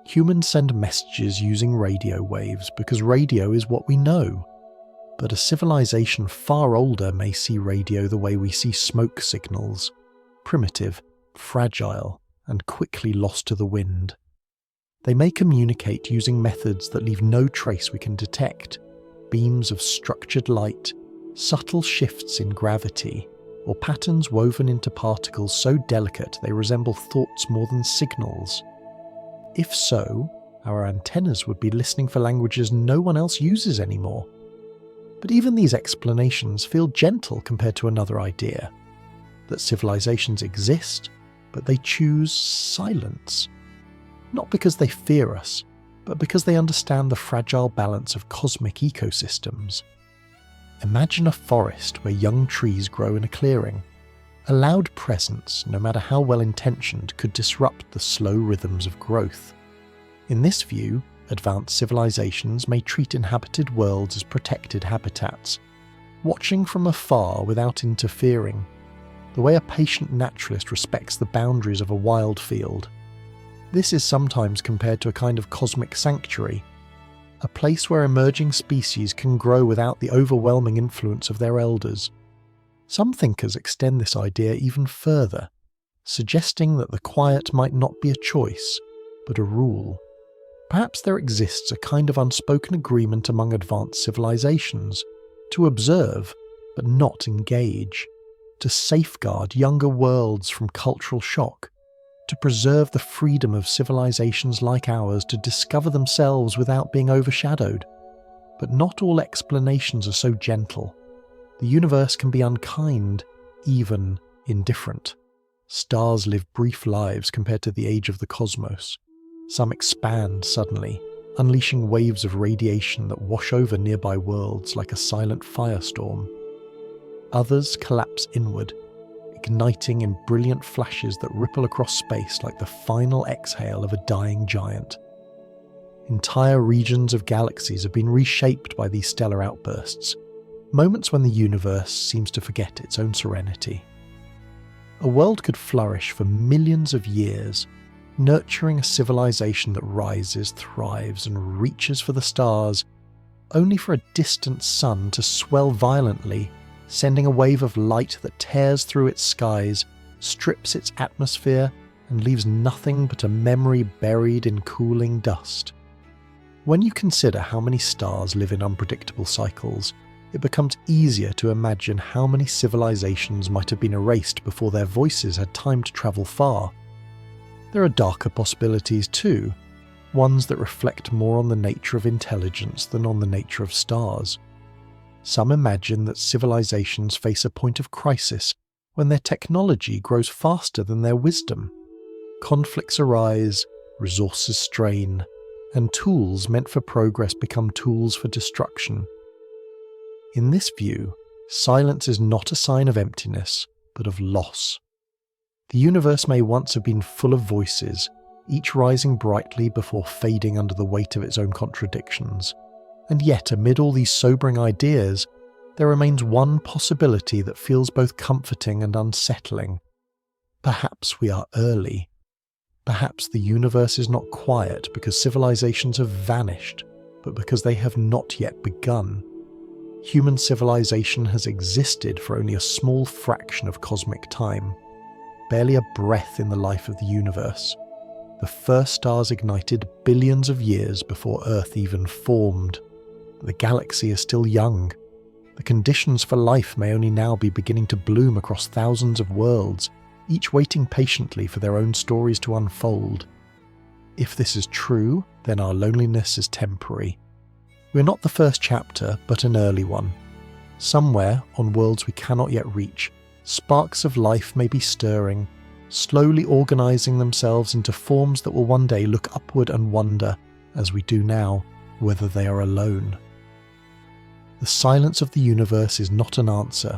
Humans send messages using radio waves because radio is what we know. But a civilization far older may see radio the way we see smoke signals, primitive, fragile, and quickly lost to the wind. They may communicate using methods that leave no trace we can detect, beams of structured light, subtle shifts in gravity, or patterns woven into particles so delicate they resemble thoughts more than signals. If so, our antennas would be listening for languages no one else uses anymore. But even these explanations feel gentle compared to another idea, that civilizations exist, but they choose silence. Not because they fear us, but because they understand the fragile balance of cosmic ecosystems. Imagine a forest where young trees grow in a clearing. A loud presence, no matter how well-intentioned, could disrupt the slow rhythms of growth. In this view, advanced civilizations may treat inhabited worlds as protected habitats, watching from afar without interfering, the way a patient naturalist respects the boundaries of a wild field. This is sometimes compared to a kind of cosmic sanctuary, a place where emerging species can grow without the overwhelming influence of their elders. Some thinkers extend this idea even further, suggesting that the quiet might not be a choice, but a rule. Perhaps there exists a kind of unspoken agreement among advanced civilizations to observe, but not engage, to safeguard younger worlds from cultural shock, to preserve the freedom of civilizations like ours to discover themselves without being overshadowed. But not all explanations are so gentle. The universe can be unkind, even indifferent. Stars live brief lives compared to the age of the cosmos. Some expand suddenly, unleashing waves of radiation that wash over nearby worlds like a silent firestorm. Others collapse inward, igniting in brilliant flashes that ripple across space like the final exhale of a dying giant. Entire regions of galaxies have been reshaped by these stellar outbursts, moments when the universe seems to forget its own serenity. A world could flourish for millions of years, nurturing a civilization that rises, thrives, and reaches for the stars, only for a distant sun to swell violently, sending a wave of light that tears through its skies, strips its atmosphere, and leaves nothing but a memory buried in cooling dust. When you consider how many stars live in unpredictable cycles, it becomes easier to imagine how many civilizations might have been erased before their voices had time to travel far. There are darker possibilities too, ones that reflect more on the nature of intelligence than on the nature of stars. Some imagine that civilizations face a point of crisis when their technology grows faster than their wisdom. Conflicts arise, resources strain, and tools meant for progress become tools for destruction. In this view, silence is not a sign of emptiness, but of loss. The universe may once have been full of voices, each rising brightly before fading under the weight of its own contradictions. And yet, amid all these sobering ideas, there remains one possibility that feels both comforting and unsettling. Perhaps we are early. Perhaps the universe is not quiet because civilizations have vanished, but because they have not yet begun. Human civilization has existed for only a small fraction of cosmic time, barely a breath in the life of the universe. The first stars ignited billions of years before Earth even formed. The galaxy is still young. The conditions for life may only now be beginning to bloom across thousands of worlds, each waiting patiently for their own stories to unfold. If this is true, then our loneliness is temporary. We're not the first chapter, but an early one. Somewhere, on worlds we cannot yet reach, sparks of life may be stirring, slowly organising themselves into forms that will one day look upward and wonder, as we do now, whether they are alone. The silence of the universe is not an answer.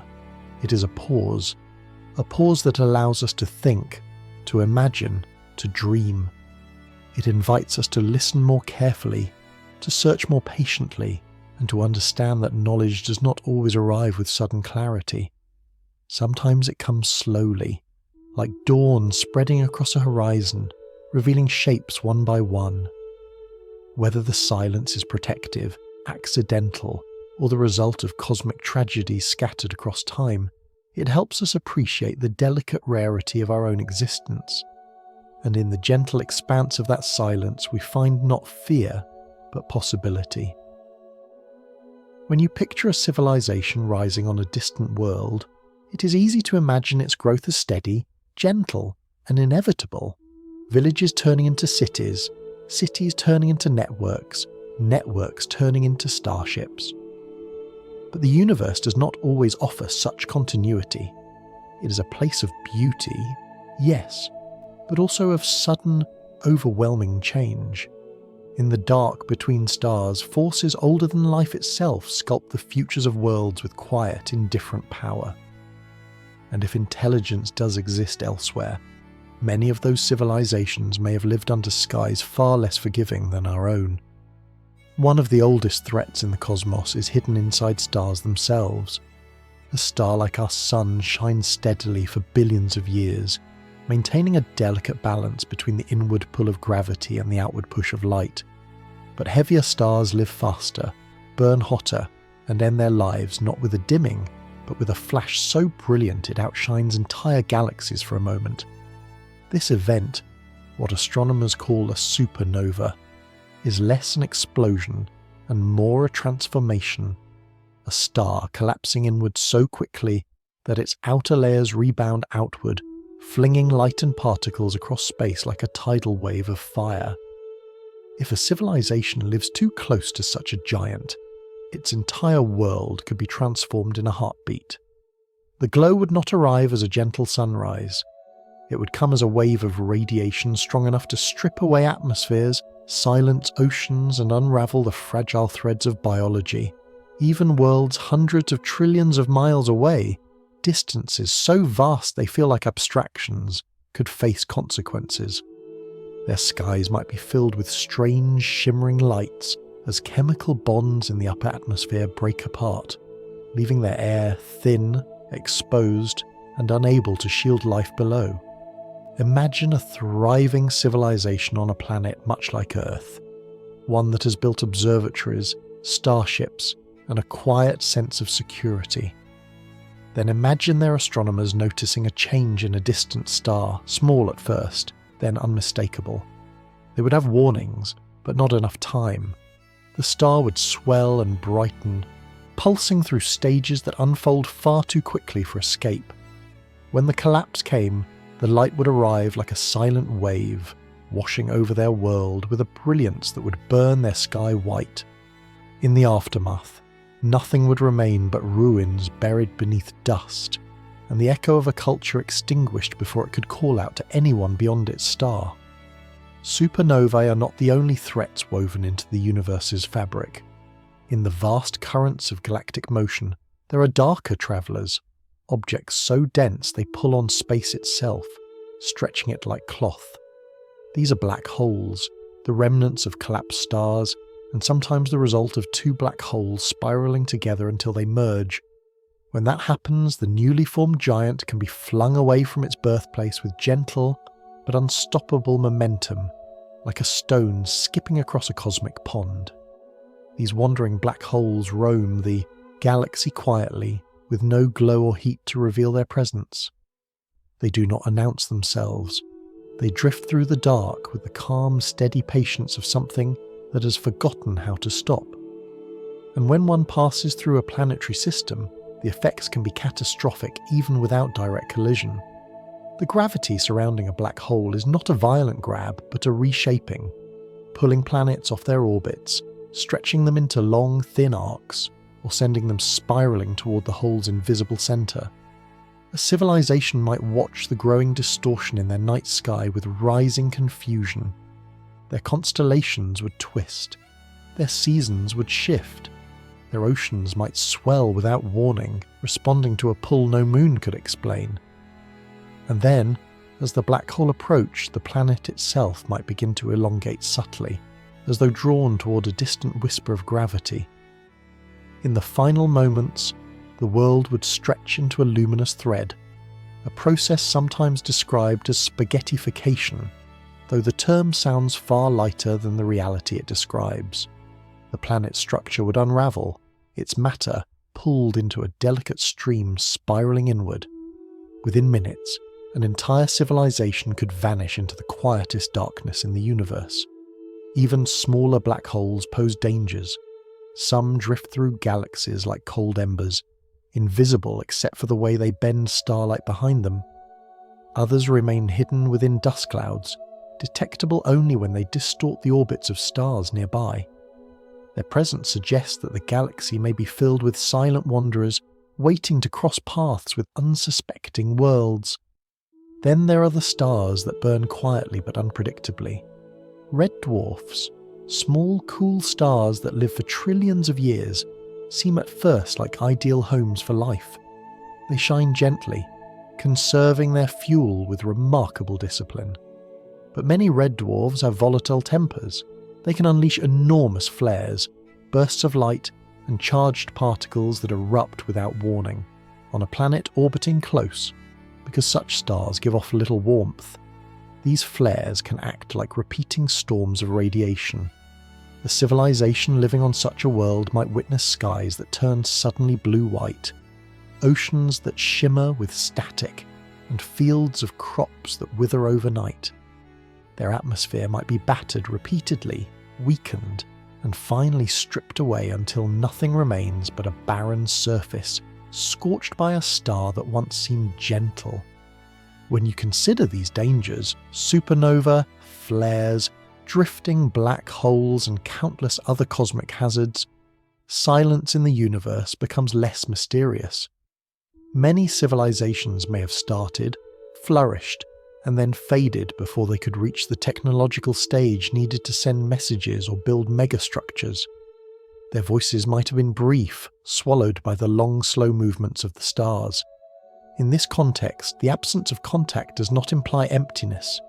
It is a pause that allows us to think, to imagine, to dream. It invites us to listen more carefully, to search more patiently, and to understand that knowledge does not always arrive with sudden clarity. Sometimes it comes slowly, like dawn spreading across a horizon, revealing shapes one by one. Whether the silence is protective, accidental, or the result of cosmic tragedies scattered across time, it helps us appreciate the delicate rarity of our own existence. And in the gentle expanse of that silence we find not fear, but possibility. When you picture a civilization rising on a distant world, it is easy to imagine its growth as steady, gentle, and inevitable. Villages turning into cities, cities turning into networks, networks turning into starships. But the universe does not always offer such continuity. It is a place of beauty, yes, but also of sudden, overwhelming change. In the dark between stars, forces older than life itself sculpt the futures of worlds with quiet, indifferent power. And if intelligence does exist elsewhere, many of those civilizations may have lived under skies far less forgiving than our own. One of the oldest threats in the cosmos is hidden inside stars themselves. A star like our Sun shines steadily for billions of years, maintaining a delicate balance between the inward pull of gravity and the outward push of light. But heavier stars live faster, burn hotter, and end their lives not with a dimming, but with a flash so brilliant it outshines entire galaxies for a moment. This event, what astronomers call a supernova, is less an explosion and more a transformation, a star collapsing inward so quickly that its outer layers rebound outward, flinging light and particles across space like a tidal wave of fire. If a civilization lives too close to such a giant, its entire world could be transformed in a heartbeat. The glow would not arrive as a gentle sunrise. It would come as a wave of radiation strong enough to strip away atmospheres, silence oceans, and unravel the fragile threads of biology. Even worlds hundreds of trillions of miles away, distances so vast they feel like abstractions, could face consequences. Their skies might be filled with strange, shimmering lights as chemical bonds in the upper atmosphere break apart, leaving their air thin, exposed, and unable to shield life below. Imagine a thriving civilization on a planet much like Earth, one that has built observatories, starships, and a quiet sense of security. Then imagine their astronomers noticing a change in a distant star, small at first, then unmistakable. They would have warnings, but not enough time. The star would swell and brighten, pulsing through stages that unfold far too quickly for escape. When the collapse came, the light would arrive like a silent wave, washing over their world with a brilliance that would burn their sky white. In the aftermath, nothing would remain but ruins buried beneath dust, and the echo of a culture extinguished before it could call out to anyone beyond its star. Supernovae are not the only threats woven into the universe's fabric. In the vast currents of galactic motion, there are darker travellers, objects so dense they pull on space itself, stretching it like cloth. These are black holes, the remnants of collapsed stars, and sometimes the result of two black holes spiralling together until they merge. When that happens, the newly formed giant can be flung away from its birthplace with gentle but unstoppable momentum, like a stone skipping across a cosmic pond. These wandering black holes roam the galaxy quietly, with no glow or heat to reveal their presence. They do not announce themselves. They drift through the dark with the calm, steady patience of something that has forgotten how to stop. And when one passes through a planetary system, the effects can be catastrophic even without direct collision. The gravity surrounding a black hole is not a violent grab, but a reshaping, pulling planets off their orbits, stretching them into long, thin arcs, or sending them spiralling toward the hole's invisible centre. A civilization might watch the growing distortion in their night sky with rising confusion. Their constellations would twist, their seasons would shift, their oceans might swell without warning, responding to a pull no moon could explain. And then, as the black hole approached, the planet itself might begin to elongate subtly, as though drawn toward a distant whisper of gravity. In the final moments, the world would stretch into a luminous thread, a process sometimes described as spaghettification, though the term sounds far lighter than the reality it describes. The planet's structure would unravel, its matter pulled into a delicate stream spiralling inward. Within minutes, an entire civilization could vanish into the quietest darkness in the universe. Even smaller black holes pose dangers. Some drift through galaxies like cold embers, invisible except for the way they bend starlight behind them. Others remain hidden within dust clouds, detectable only when they distort the orbits of stars nearby. Their presence suggests that the galaxy may be filled with silent wanderers waiting to cross paths with unsuspecting worlds. Then there are the stars that burn quietly but unpredictably. Red dwarfs, Small, cool stars that live for trillions of years seem at first like ideal homes for life. They shine gently, conserving their fuel with remarkable discipline. But many red dwarfs have volatile tempers. They can unleash enormous flares, bursts of light, and charged particles that erupt without warning on a planet orbiting close, because such stars give off little warmth. These flares can act like repeating storms of radiation. A civilization living on such a world might witness skies that turn suddenly blue-white, oceans that shimmer with static, and fields of crops that wither overnight. Their atmosphere might be battered repeatedly, weakened, and finally stripped away until nothing remains but a barren surface, scorched by a star that once seemed gentle. When you consider these dangers, supernova, flares, drifting black holes, and countless other cosmic hazards, silence in the universe becomes less mysterious. Many civilizations may have started, flourished, and then faded before they could reach the technological stage needed to send messages or build megastructures. Their voices might have been brief, swallowed by the long, slow movements of the stars. In this context, the absence of contact does not imply emptiness.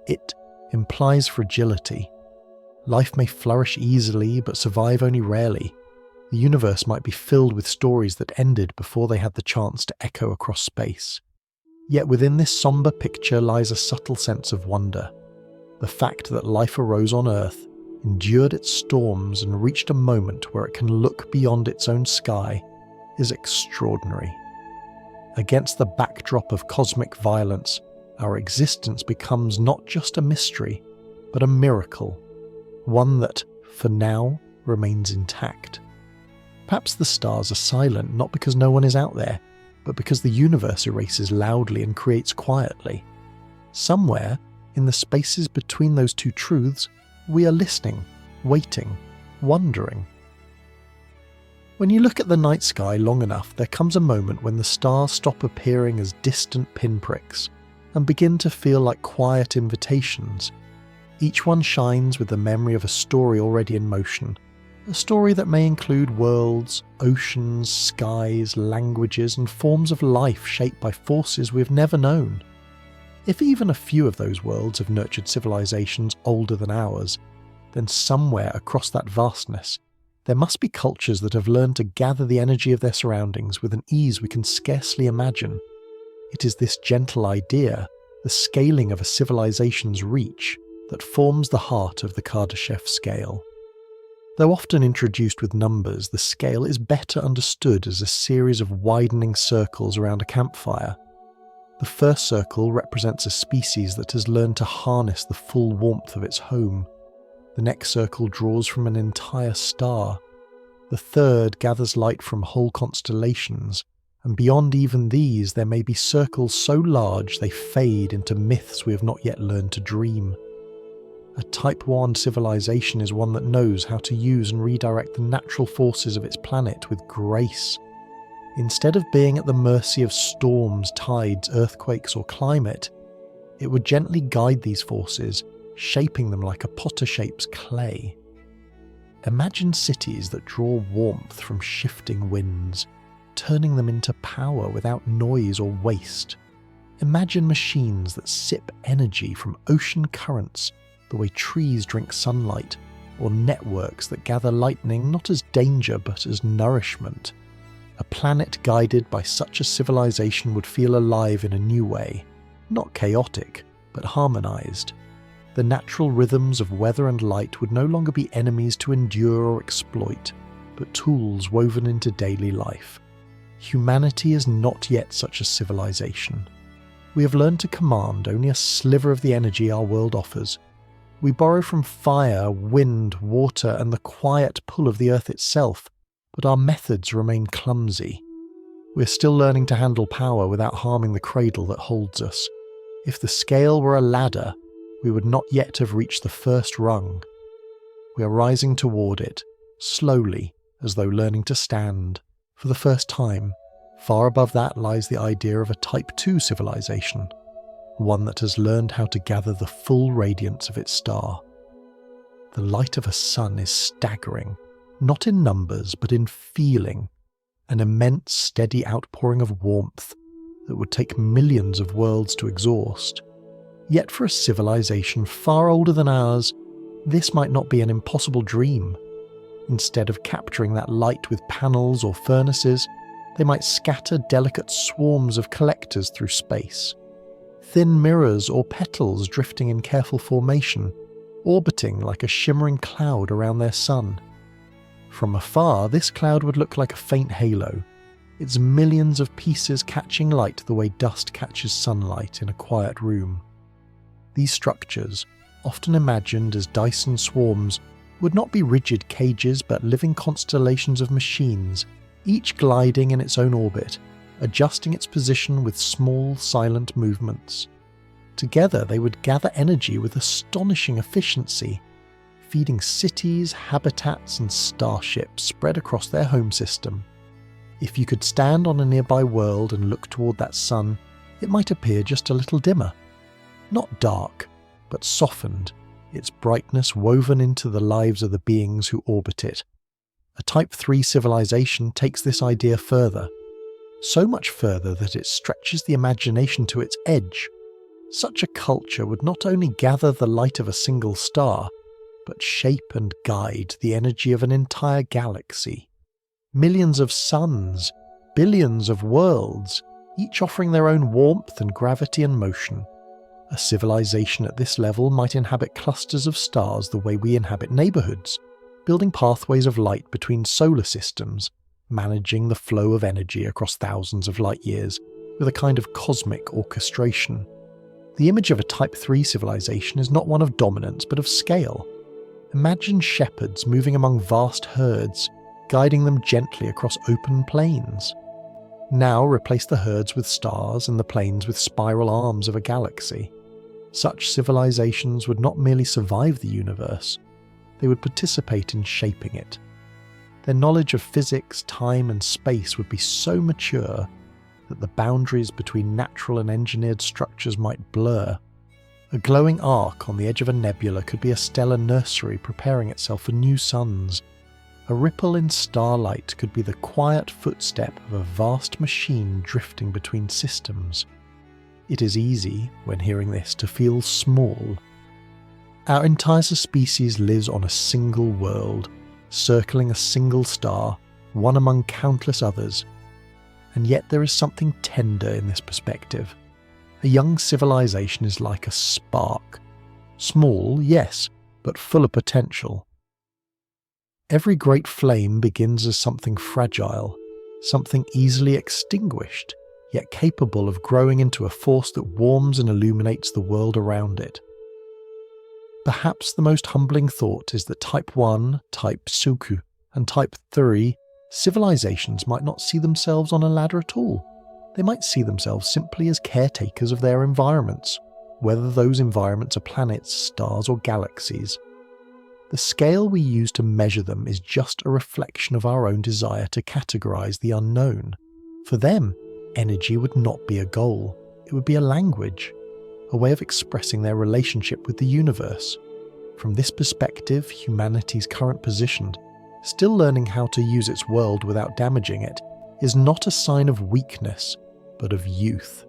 It implies fragility. Life may flourish easily but survive only rarely. The universe might be filled with stories that ended before they had the chance to echo across space. Yet within this somber picture lies a subtle sense of wonder. The fact that life arose on Earth, endured its storms, and reached a moment where it can look beyond its own sky is extraordinary. Against the backdrop of cosmic violence, our existence becomes not just a mystery, but a miracle, one that, for now, remains intact. Perhaps the stars are silent not because no one is out there, but because the universe erases loudly and creates quietly. Somewhere, in the spaces between those two truths, we are listening, waiting, wondering. When you look at the night sky long enough, there comes a moment when the stars stop appearing as distant pinpricks and begin to feel like quiet invitations. Each one shines with the memory of a story already in motion, a story that may include worlds, oceans, skies, languages, and forms of life shaped by forces we've never known. If even a few of those worlds have nurtured civilizations older than ours, then somewhere across that vastness, there must be cultures that have learned to gather the energy of their surroundings with an ease we can scarcely imagine. It is this gentle idea, the scaling of a civilization's reach, that forms the heart of the Kardashev scale. Though often introduced with numbers, the scale is better understood as a series of widening circles around a campfire. The first circle represents a species that has learned to harness the full warmth of its home. The next circle draws from an entire star. The third gathers light from whole constellations, and beyond even these there may be circles so large they fade into myths we have not yet learned to dream. A Type 1 civilization is one that knows how to use and redirect the natural forces of its planet with grace. Instead of being at the mercy of storms, tides, earthquakes, or climate, it would gently guide these forces, shaping them like a potter shapes clay. Imagine cities that draw warmth from shifting winds, turning them into power without noise or waste. Imagine machines that sip energy from ocean currents, the way trees drink sunlight, or networks that gather lightning not as danger but as nourishment. A planet guided by such a civilization would feel alive in a new way, not chaotic, but harmonized. The natural rhythms of weather and light would no longer be enemies to endure or exploit, but tools woven into daily life. Humanity is not yet such a civilization. We have learned to command only a sliver of the energy our world offers. We borrow from fire, wind, water, and the quiet pull of the earth itself, but our methods remain clumsy. We're still learning to handle power without harming the cradle that holds us. If the scale were a ladder, we would not yet have reached the first rung. We are rising toward it, slowly, as though learning to stand. For the first time, far above that lies the idea of a Type 2 civilization, one that has learned how to gather the full radiance of its star. The light of a sun is staggering, not in numbers but in feeling, an immense steady outpouring of warmth that would take millions of worlds to exhaust. Yet for a civilization far older than ours, this might not be an impossible dream. Instead of capturing that light with panels or furnaces, they might scatter delicate swarms of collectors through space. Thin mirrors or petals drifting in careful formation, orbiting like a shimmering cloud around their sun. From afar, this cloud would look like a faint halo, its millions of pieces catching light the way dust catches sunlight in a quiet room. These structures, often imagined as Dyson swarms, would not be rigid cages but living constellations of machines, each gliding in its own orbit, adjusting its position with small, silent movements. Together they would gather energy with astonishing efficiency, feeding cities, habitats and starships spread across their home system. If you could stand on a nearby world and look toward that sun, it might appear just a little dimmer. Not dark, but softened, its brightness woven into the lives of the beings who orbit it. A Type 3 civilization takes this idea further, so much further that it stretches the imagination to its edge. Such a culture would not only gather the light of a single star, but shape and guide the energy of an entire galaxy. Millions of suns, billions of worlds, each offering their own warmth and gravity and motion. A civilization at this level might inhabit clusters of stars the way we inhabit neighborhoods, building pathways of light between solar systems, managing the flow of energy across thousands of light years with a kind of cosmic orchestration. The image of a Type 3 civilization is not one of dominance but of scale. Imagine shepherds moving among vast herds, guiding them gently across open plains. Now replace the herds with stars and the plains with spiral arms of a galaxy. Such civilizations would not merely survive the universe, they would participate in shaping it. Their knowledge of physics, time and space would be so mature that the boundaries between natural and engineered structures might blur. A glowing arc on the edge of a nebula could be a stellar nursery preparing itself for new suns. A ripple in starlight could be the quiet footstep of a vast machine drifting between systems. It is easy, when hearing this, to feel small. Our entire species lives on a single world, circling a single star, one among countless others. And yet there is something tender in this perspective. A young civilization is like a spark. Small, yes, but full of potential. Every great flame begins as something fragile, something easily extinguished, yet capable of growing into a force that warms and illuminates the world around it. Perhaps the most humbling thought is that Type 1, Type Suku, and Type 3 civilizations might not see themselves on a ladder at all. They might see themselves simply as caretakers of their environments, whether those environments are planets, stars or galaxies. The scale we use to measure them is just a reflection of our own desire to categorize the unknown. For them, energy would not be a goal, it would be a language, a way of expressing their relationship with the universe. From this perspective, humanity's current position, still learning how to use its world without damaging it, is not a sign of weakness, but of youth.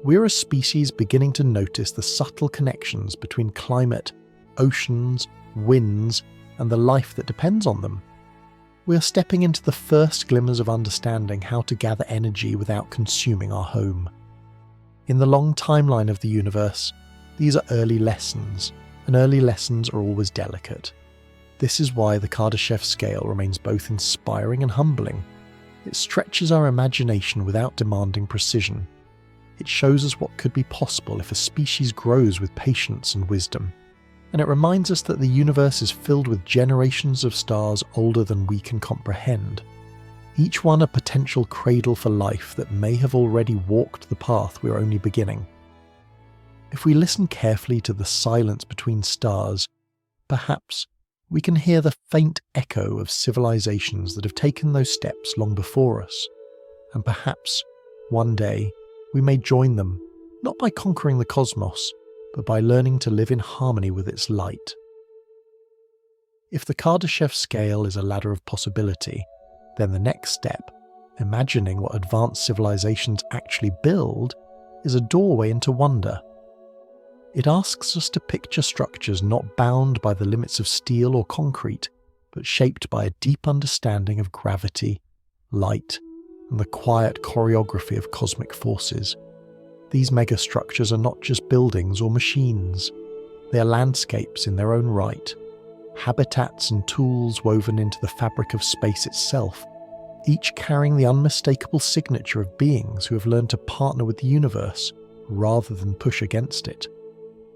We're a species beginning to notice the subtle connections between climate, oceans, winds, and the life that depends on them. We are stepping into the first glimmers of understanding how to gather energy without consuming our home. In the long timeline of the universe, these are early lessons, and early lessons are always delicate. This is why the Kardashev scale remains both inspiring and humbling. It stretches our imagination without demanding precision. It shows us what could be possible if a species grows with patience and wisdom. And it reminds us that the universe is filled with generations of stars older than we can comprehend. Each one a potential cradle for life that may have already walked the path we're only beginning. If we listen carefully to the silence between stars, perhaps we can hear the faint echo of civilizations that have taken those steps long before us. And perhaps, one day, we may join them, not by conquering the cosmos, but by learning to live in harmony with its light. If the Kardashev scale is a ladder of possibility, then the next step, imagining what advanced civilizations actually build, is a doorway into wonder. It asks us to picture structures not bound by the limits of steel or concrete, but shaped by a deep understanding of gravity, light, and the quiet choreography of cosmic forces. These megastructures are not just buildings or machines. They are landscapes in their own right, habitats and tools woven into the fabric of space itself, each carrying the unmistakable signature of beings who have learned to partner with the universe rather than push against it.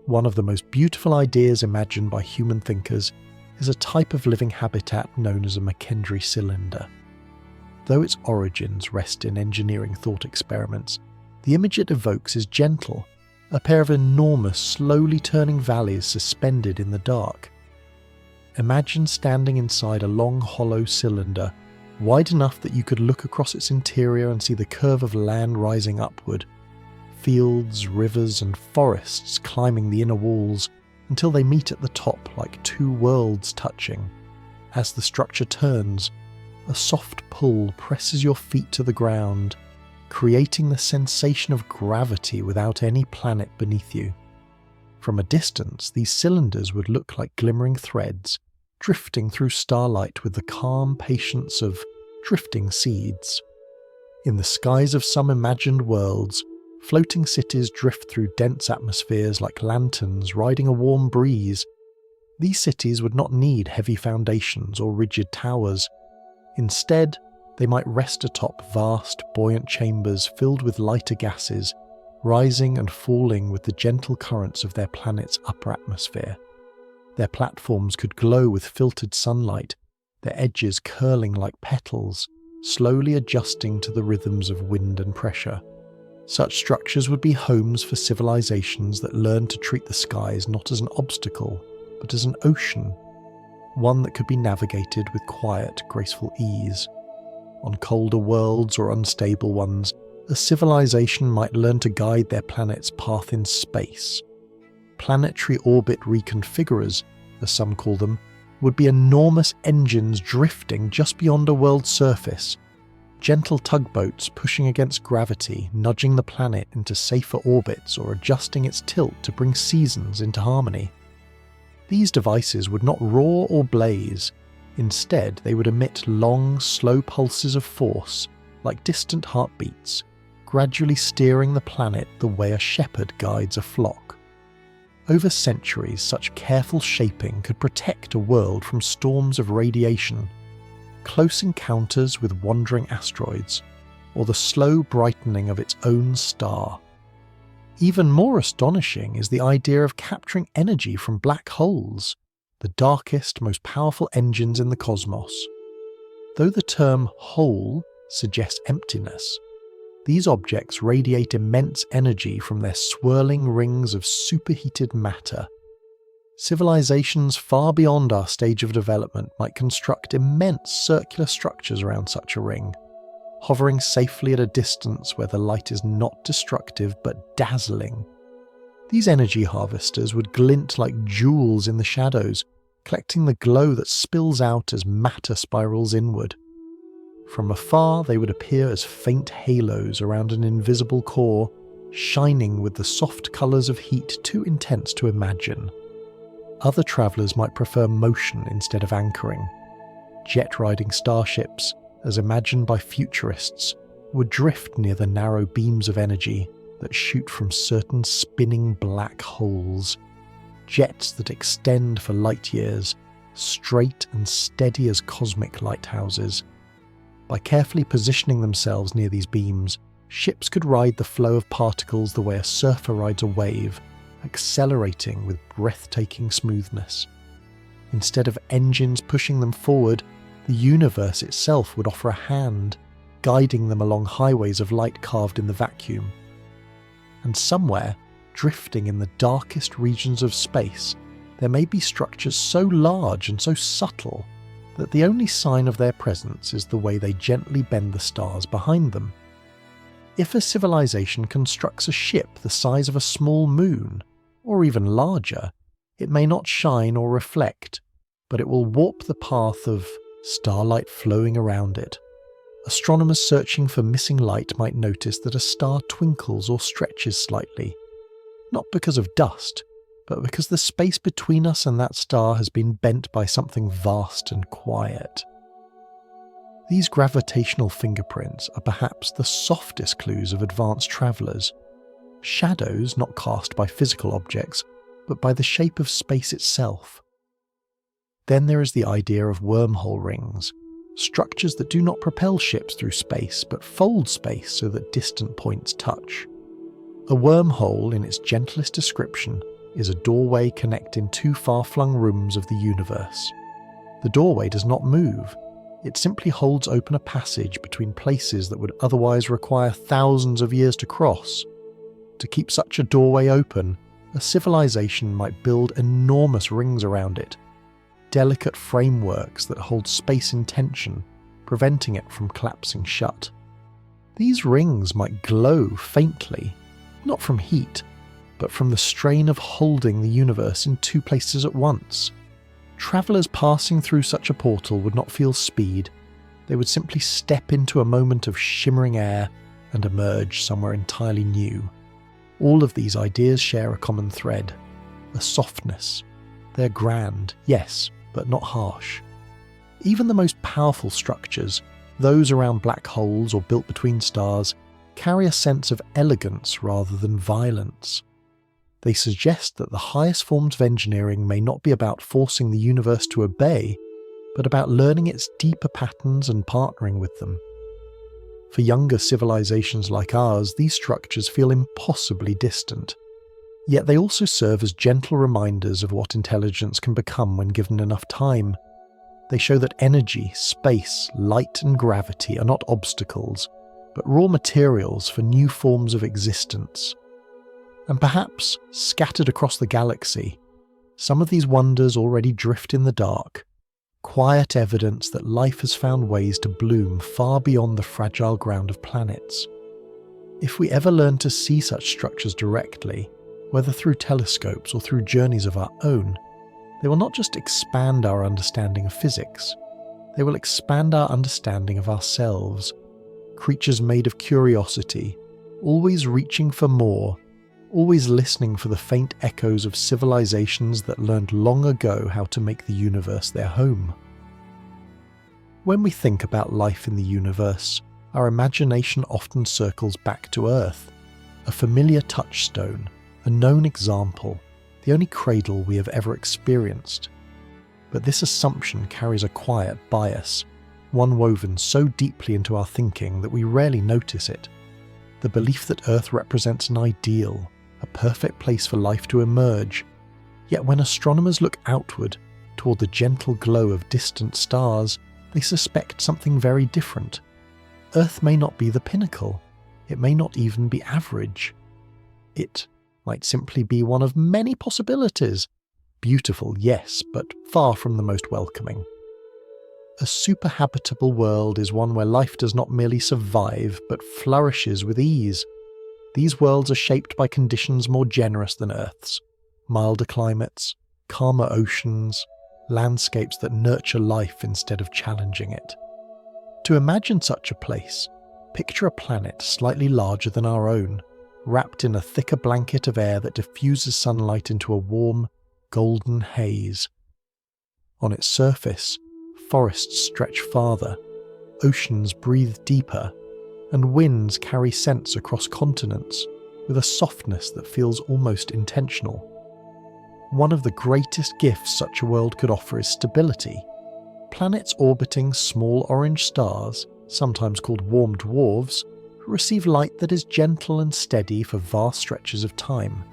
One of the most beautiful ideas imagined by human thinkers is a type of living habitat known as a McKendree cylinder. Though its origins rest in engineering thought experiments, the image it evokes is gentle, a pair of enormous, slowly turning valleys suspended in the dark. Imagine standing inside a long, hollow cylinder, wide enough that you could look across its interior and see the curve of land rising upward, fields, rivers, and forests climbing the inner walls until they meet at the top like two worlds touching. As the structure turns, a soft pull presses your feet to the ground, creating the sensation of gravity without any planet beneath you. From a distance, these cylinders would look like glimmering threads, drifting through starlight with the calm patience of drifting seeds. In the skies of some imagined worlds, floating cities drift through dense atmospheres like lanterns riding a warm breeze. These cities would not need heavy foundations or rigid towers. Instead, they might rest atop vast, buoyant chambers filled with lighter gases, rising and falling with the gentle currents of their planet's upper atmosphere. Their platforms could glow with filtered sunlight, their edges curling like petals, slowly adjusting to the rhythms of wind and pressure. Such structures would be homes for civilizations that learned to treat the skies not as an obstacle, but as an ocean, one that could be navigated with quiet, graceful ease. On colder worlds or unstable ones, a civilization might learn to guide their planet's path in space. Planetary orbit reconfigurers, as some call them, would be enormous engines drifting just beyond a world's surface, gentle tugboats pushing against gravity, nudging the planet into safer orbits or adjusting its tilt to bring seasons into harmony. These devices would not roar or blaze. Instead, they would emit long, slow pulses of force, like distant heartbeats, gradually steering the planet the way a shepherd guides a flock. Over centuries, such careful shaping could protect a world from storms of radiation, close encounters with wandering asteroids, or the slow brightening of its own star. Even more astonishing is the idea of capturing energy from black holes, the darkest, most powerful engines in the cosmos. Though the term hole suggests emptiness, these objects radiate immense energy from their swirling rings of superheated matter. Civilizations far beyond our stage of development might construct immense circular structures around such a ring, hovering safely at a distance where the light is not destructive but dazzling. These energy harvesters would glint like jewels in the shadows, collecting the glow that spills out as matter spirals inward. From afar, they would appear as faint halos around an invisible core, shining with the soft colours of heat too intense to imagine. Other travellers might prefer motion instead of anchoring. Jet-riding starships, as imagined by futurists, would drift near the narrow beams of energy that shoot from certain spinning black holes. Jets that extend for light years, straight and steady as cosmic lighthouses. By carefully positioning themselves near these beams, ships could ride the flow of particles the way a surfer rides a wave, accelerating with breathtaking smoothness. Instead of engines pushing them forward, the universe itself would offer a hand, guiding them along highways of light carved in the vacuum. And somewhere, drifting in the darkest regions of space, there may be structures so large and so subtle that the only sign of their presence is the way they gently bend the stars behind them. If a civilization constructs a ship the size of a small moon, or even larger, it may not shine or reflect, but it will warp the path of starlight flowing around it. Astronomers searching for missing light might notice that a star twinkles or stretches slightly, not because of dust, but because the space between us and that star has been bent by something vast and quiet. These gravitational fingerprints are perhaps the softest clues of advanced travellers, shadows not cast by physical objects, but by the shape of space itself. Then there is the idea of wormhole rings, structures that do not propel ships through space, but fold space so that distant points touch. A wormhole, in its gentlest description, is a doorway connecting two far-flung rooms of the universe. The doorway does not move. It simply holds open a passage between places that would otherwise require thousands of years to cross. To keep such a doorway open, a civilization might build enormous rings around it, delicate frameworks that hold space in tension, preventing it from collapsing shut. These rings might glow faintly, not from heat, but from the strain of holding the universe in two places at once. Travellers passing through such a portal would not feel speed. They would simply step into a moment of shimmering air and emerge somewhere entirely new. All of these ideas share a common thread, a softness. They're grand, yes, but not harsh. Even the most powerful structures, those around black holes or built between stars, carry a sense of elegance rather than violence. They suggest that the highest forms of engineering may not be about forcing the universe to obey, but about learning its deeper patterns and partnering with them. For younger civilizations like ours, these structures feel impossibly distant. Yet they also serve as gentle reminders of what intelligence can become when given enough time. They show that energy, space, light and gravity are not obstacles, but raw materials for new forms of existence. And perhaps, scattered across the galaxy, some of these wonders already drift in the dark, quiet evidence that life has found ways to bloom far beyond the fragile ground of planets. If we ever learn to see such structures directly, whether through telescopes or through journeys of our own, they will not just expand our understanding of physics, they will expand our understanding of ourselves, creatures made of curiosity, always reaching for more, always listening for the faint echoes of civilizations that learned long ago how to make the universe their home. When we think about life in the universe, our imagination often circles back to Earth, a familiar touchstone, a known example, the only cradle we have ever experienced. But this assumption carries a quiet bias, one woven so deeply into our thinking that we rarely notice it. The belief that Earth represents an ideal, a perfect place for life to emerge. Yet when astronomers look outward, toward the gentle glow of distant stars, they suspect something very different. Earth may not be the pinnacle. It may not even be average. It might simply be one of many possibilities. Beautiful, yes, but far from the most welcoming. A superhabitable world is one where life does not merely survive, but flourishes with ease. These worlds are shaped by conditions more generous than Earth's, milder climates, calmer oceans, landscapes that nurture life instead of challenging it. To imagine such a place, picture a planet slightly larger than our own, wrapped in a thicker blanket of air that diffuses sunlight into a warm, golden haze. On its surface, forests stretch farther, oceans breathe deeper, and winds carry scents across continents with a softness that feels almost intentional. One of the greatest gifts such a world could offer is stability. Planets orbiting small orange stars, sometimes called warm dwarfs, receive light that is gentle and steady for vast stretches of time.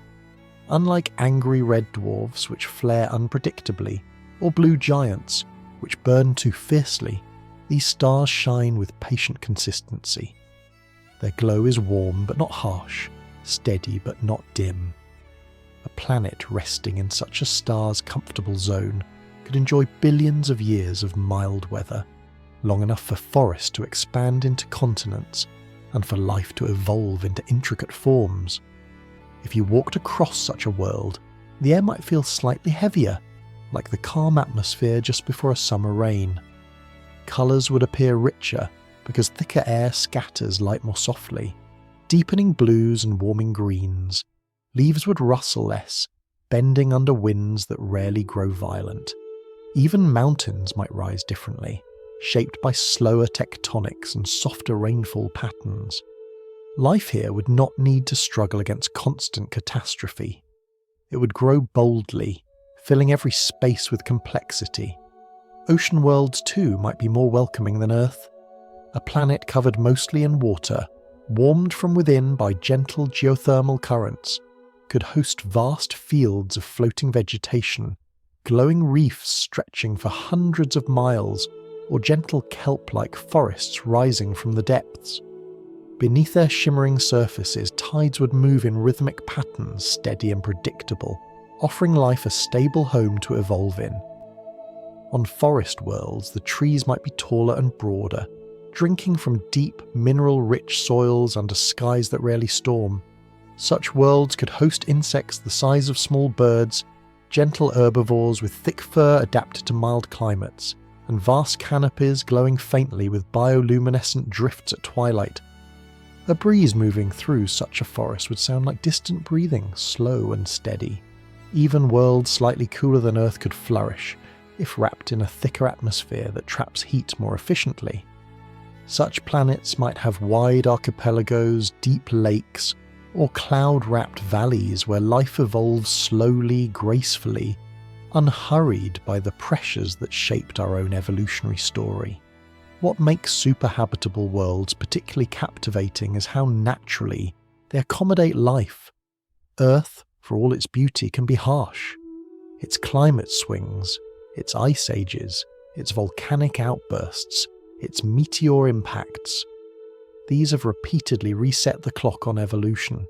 Unlike angry red dwarfs which flare unpredictably, or blue giants which burn too fiercely, these stars shine with patient consistency. Their glow is warm but not harsh, steady but not dim. A planet resting in such a star's comfortable zone could enjoy billions of years of mild weather, long enough for forests to expand into continents and for life to evolve into intricate forms. If you walked across such a world, the air might feel slightly heavier, like the calm atmosphere just before a summer rain. Colours would appear richer because thicker air scatters light more softly, deepening blues and warming greens. Leaves would rustle less, bending under winds that rarely grow violent. Even mountains might rise differently, shaped by slower tectonics and softer rainfall patterns. Life here would not need to struggle against constant catastrophe. It would grow boldly, filling every space with complexity. Ocean worlds too might be more welcoming than Earth. A planet covered mostly in water, warmed from within by gentle geothermal currents, could host vast fields of floating vegetation, glowing reefs stretching for hundreds of miles, or gentle kelp-like forests rising from the depths. Beneath their shimmering surfaces, tides would move in rhythmic patterns, steady and predictable, offering life a stable home to evolve in. On forest worlds, the trees might be taller and broader, drinking from deep, mineral-rich soils under skies that rarely storm. Such worlds could host insects the size of small birds, gentle herbivores with thick fur adapted to mild climates, and vast canopies glowing faintly with bioluminescent drifts at twilight. A breeze moving through such a forest would sound like distant breathing, slow and steady. Even worlds slightly cooler than Earth could flourish, if wrapped in a thicker atmosphere that traps heat more efficiently. Such planets might have wide archipelagos, deep lakes, or cloud-wrapped valleys where life evolves slowly, gracefully, unhurried by the pressures that shaped our own evolutionary story. What makes superhabitable worlds particularly captivating is how naturally they accommodate life. Earth, for all its beauty, can be harsh. Its climate swings, its ice ages, its volcanic outbursts, its meteor impacts. These have repeatedly reset the clock on evolution.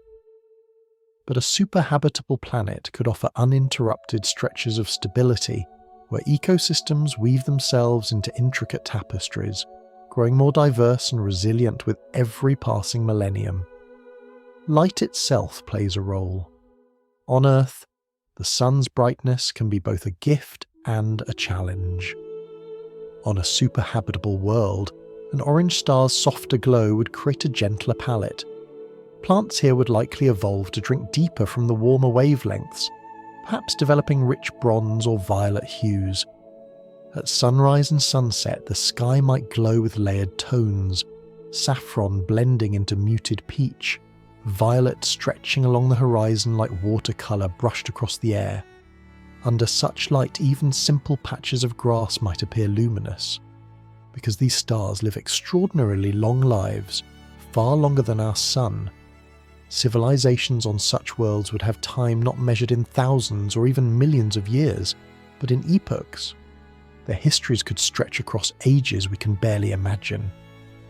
But a superhabitable planet could offer uninterrupted stretches of stability, where ecosystems weave themselves into intricate tapestries, growing more diverse and resilient with every passing millennium. Light itself plays a role. On Earth, the sun's brightness can be both a gift and a challenge. On a superhabitable world, an orange star's softer glow would create a gentler palette. Plants here would likely evolve to drink deeper from the warmer wavelengths, perhaps developing rich bronze or violet hues. At sunrise and sunset, the sky might glow with layered tones, saffron blending into muted peach, violet stretching along the horizon like watercolour brushed across the air. Under such light, even simple patches of grass might appear luminous. Because these stars live extraordinarily long lives, far longer than our sun, civilizations on such worlds would have time not measured in thousands or even millions of years, but in epochs. Their histories could stretch across ages we can barely imagine.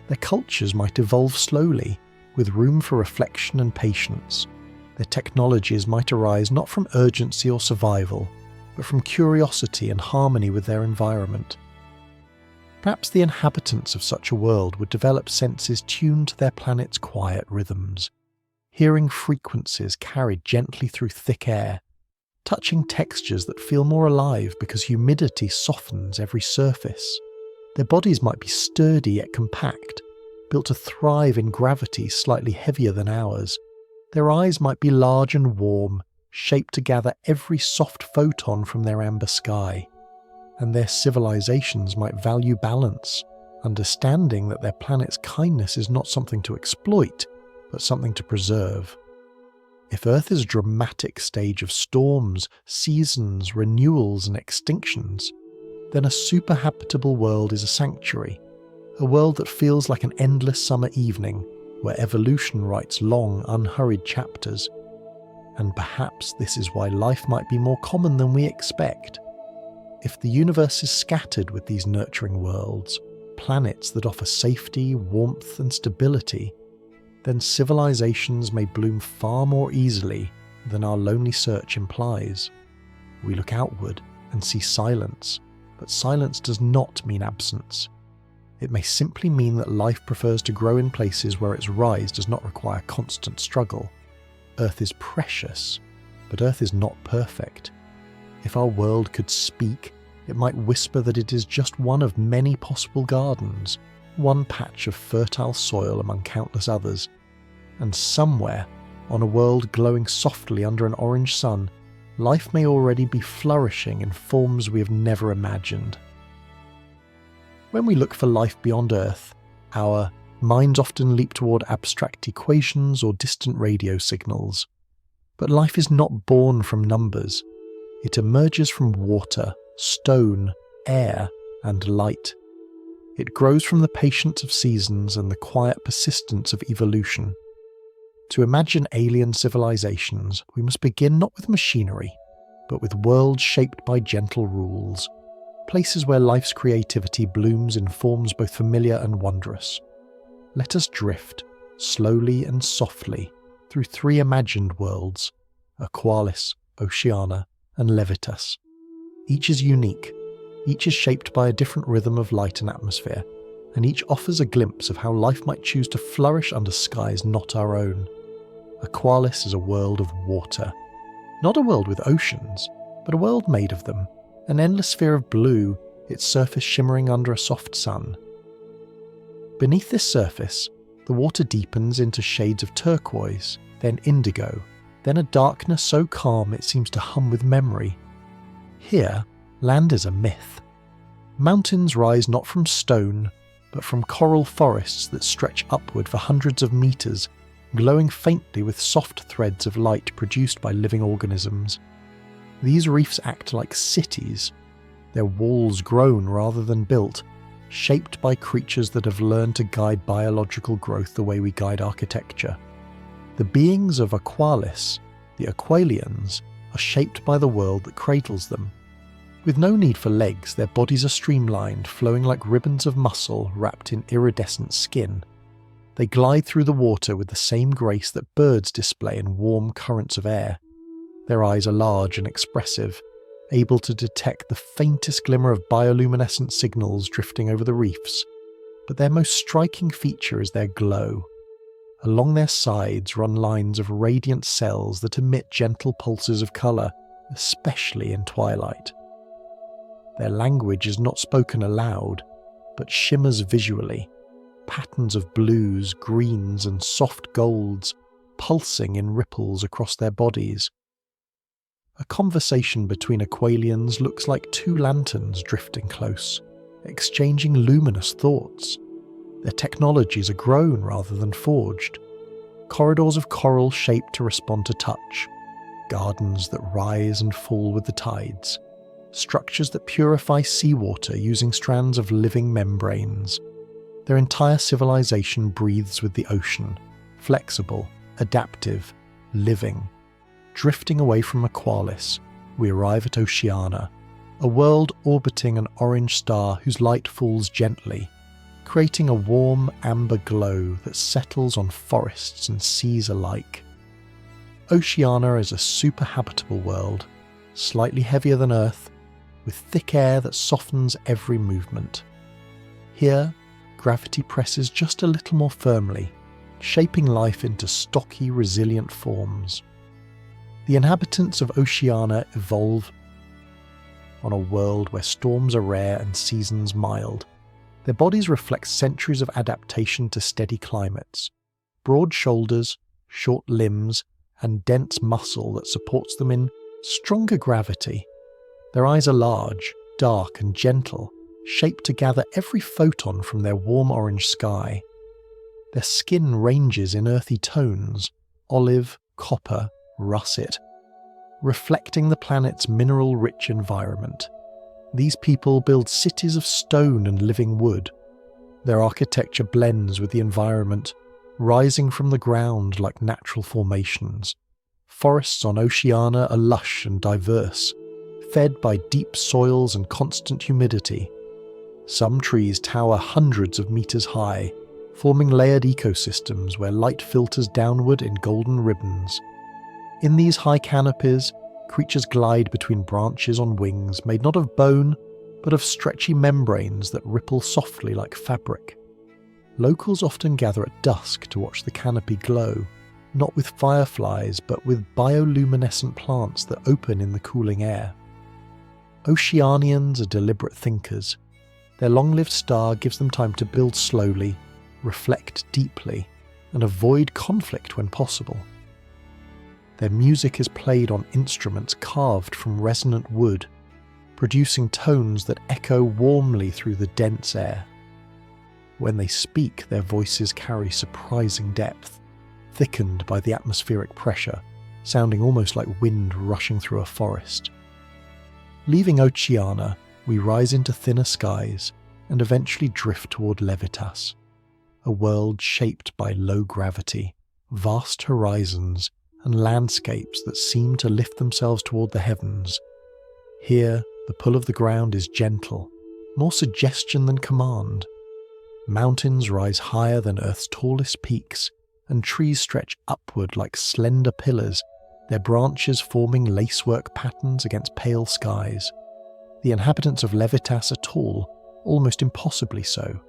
Their cultures might evolve slowly, with room for reflection and patience. Their technologies might arise not from urgency or survival, but from curiosity and harmony with their environment. Perhaps the inhabitants of such a world would develop senses tuned to their planet's quiet rhythms, hearing frequencies carried gently through thick air, touching textures that feel more alive because humidity softens every surface. Their bodies might be sturdy yet compact, built to thrive in gravity slightly heavier than ours. Their eyes might be large and warm, shaped to gather every soft photon from their amber sky. And their civilizations might value balance, understanding that their planet's kindness is not something to exploit, but something to preserve. If Earth is a dramatic stage of storms, seasons, renewals and extinctions, then a superhabitable world is a sanctuary, a world that feels like an endless summer evening, where evolution writes long, unhurried chapters. And perhaps this is why life might be more common than we expect. If the universe is scattered with these nurturing worlds, planets that offer safety, warmth and stability, then civilizations may bloom far more easily than our lonely search implies. We look outward and see silence, but silence does not mean absence. It may simply mean that life prefers to grow in places where its rise does not require constant struggle. Earth is precious, but Earth is not perfect. If our world could speak, it might whisper that it is just one of many possible gardens, one patch of fertile soil among countless others. And somewhere, on a world glowing softly under an orange sun, life may already be flourishing in forms we have never imagined. When we look for life beyond Earth, our minds often leap toward abstract equations or distant radio signals. But life is not born from numbers. It emerges from water, stone, air, and light. It grows from the patience of seasons and the quiet persistence of evolution. To imagine alien civilizations, we must begin not with machinery, but with worlds shaped by gentle rules, places where life's creativity blooms in forms both familiar and wondrous. Let us drift, slowly and softly, through 3 imagined worlds, Aqualis, Oceania, and Levitas. Each is unique, each is shaped by a different rhythm of light and atmosphere, and each offers a glimpse of how life might choose to flourish under skies not our own. Aqualis is a world of water. Not a world with oceans, but a world made of them, an endless sphere of blue, its surface shimmering under a soft sun. Beneath this surface, the water deepens into shades of turquoise, then indigo, then a darkness so calm it seems to hum with memory. Here, land is a myth. Mountains rise not from stone, but from coral forests that stretch upward for hundreds of meters, glowing faintly with soft threads of light produced by living organisms. These reefs act like cities, their walls grown rather than built, shaped by creatures that have learned to guide biological growth the way we guide architecture. The beings of Aqualis, the Aqualians, are shaped by the world that cradles them. With no need for legs, their bodies are streamlined, flowing like ribbons of muscle wrapped in iridescent skin. They glide through the water with the same grace that birds display in warm currents of air. Their eyes are large and expressive, able to detect the faintest glimmer of bioluminescent signals drifting over the reefs. But their most striking feature is their glow. Along their sides run lines of radiant cells that emit gentle pulses of colour, especially in twilight. Their language is not spoken aloud, but shimmers visually, patterns of blues, greens, and soft golds pulsing in ripples across their bodies. A conversation between Aqualians looks like 2 lanterns drifting close, exchanging luminous thoughts. Their technologies are grown rather than forged. Corridors of coral shaped to respond to touch, gardens that rise and fall with the tides, structures that purify seawater using strands of living membranes. Their entire civilization breathes with the ocean, flexible, adaptive, living. Drifting away from Aqualis, we arrive at Oceania, a world orbiting an orange star whose light falls gently, creating a warm amber glow that settles on forests and seas alike. Oceania is a superhabitable world, slightly heavier than Earth, with thick air that softens every movement. Here, gravity presses just a little more firmly, shaping life into stocky, resilient forms. The inhabitants of Oceania evolve on a world where storms are rare and seasons mild. Their bodies reflect centuries of adaptation to steady climates. Broad shoulders, short limbs, and dense muscle that supports them in stronger gravity. Their eyes are large, dark, and gentle, shaped to gather every photon from their warm orange sky. Their skin ranges in earthy tones, olive, copper, russet, reflecting the planet's mineral-rich environment. These people build cities of stone and living wood. Their architecture blends with the environment, rising from the ground like natural formations. Forests on Oceania are lush and diverse, fed by deep soils and constant humidity. Some trees tower hundreds of meters high, forming layered ecosystems where light filters downward in golden ribbons. In these high canopies, creatures glide between branches on wings made not of bone, but of stretchy membranes that ripple softly like fabric. Locals often gather at dusk to watch the canopy glow, not with fireflies, but with bioluminescent plants that open in the cooling air. Oceanians are deliberate thinkers. Their long-lived star gives them time to build slowly, reflect deeply, and avoid conflict when possible. Their music is played on instruments carved from resonant wood, producing tones that echo warmly through the dense air. When they speak, their voices carry surprising depth, thickened by the atmospheric pressure, sounding almost like wind rushing through a forest. Leaving Oceania, we rise into thinner skies and eventually drift toward Levitas, a world shaped by low gravity, vast horizons, and landscapes that seem to lift themselves toward the heavens. Here, the pull of the ground is gentle, more suggestion than command. Mountains rise higher than Earth's tallest peaks, and trees stretch upward like slender pillars, their branches forming lacework patterns against pale skies. The inhabitants of Levitas are tall, almost impossibly so.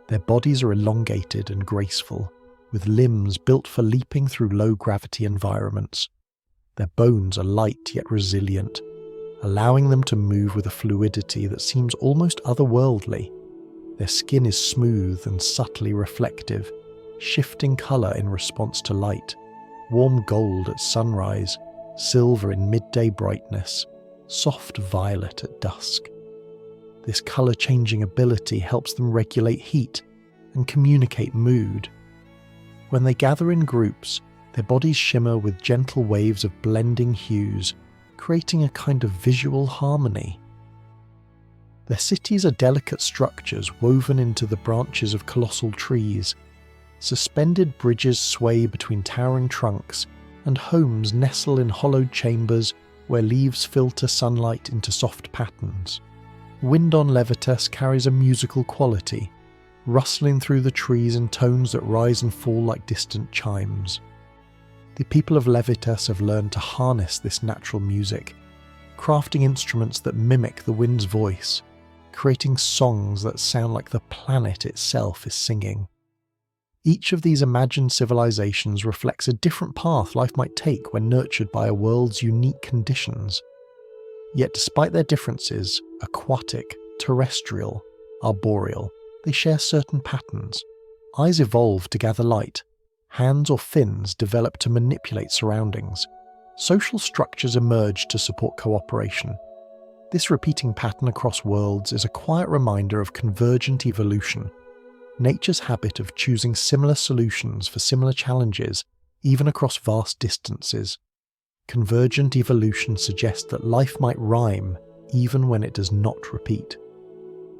Their bodies are elongated and graceful, with limbs built for leaping through low-gravity environments. Their bones are light yet resilient, allowing them to move with a fluidity that seems almost otherworldly. Their skin is smooth and subtly reflective, shifting colour in response to light, warm gold at sunrise, silver in midday brightness, soft violet at dusk. This colour-changing ability helps them regulate heat and communicate mood. When they gather in groups, their bodies shimmer with gentle waves of blending hues, creating a kind of visual harmony. Their cities are delicate structures woven into the branches of colossal trees. Suspended bridges sway between towering trunks, and homes nestle in hollowed chambers where leaves filter sunlight into soft patterns. Wind on Levitas carries a musical quality, rustling through the trees in tones that rise and fall like distant chimes. The people of Levitas have learned to harness this natural music, crafting instruments that mimic the wind's voice, creating songs that sound like the planet itself is singing. Each of these imagined civilizations reflects a different path life might take when nurtured by a world's unique conditions. Yet despite their differences, aquatic, terrestrial, arboreal, they share certain patterns. Eyes evolve to gather light. Hands or fins develop to manipulate surroundings. Social structures emerge to support cooperation. This repeating pattern across worlds is a quiet reminder of convergent evolution, nature's habit of choosing similar solutions for similar challenges, even across vast distances. Convergent evolution suggests that life might rhyme even when it does not repeat.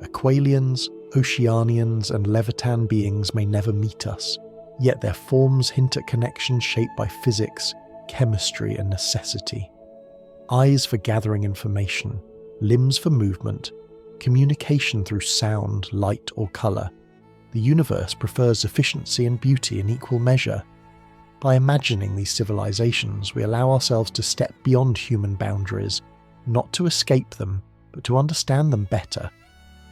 Aqualians, Oceanians, and Levitan beings may never meet us, yet their forms hint at connections shaped by physics, chemistry, and necessity. Eyes for gathering information, limbs for movement, communication through sound, light, or colour. The universe prefers efficiency and beauty in equal measure. By imagining these civilizations, we allow ourselves to step beyond human boundaries, not to escape them, but to understand them better.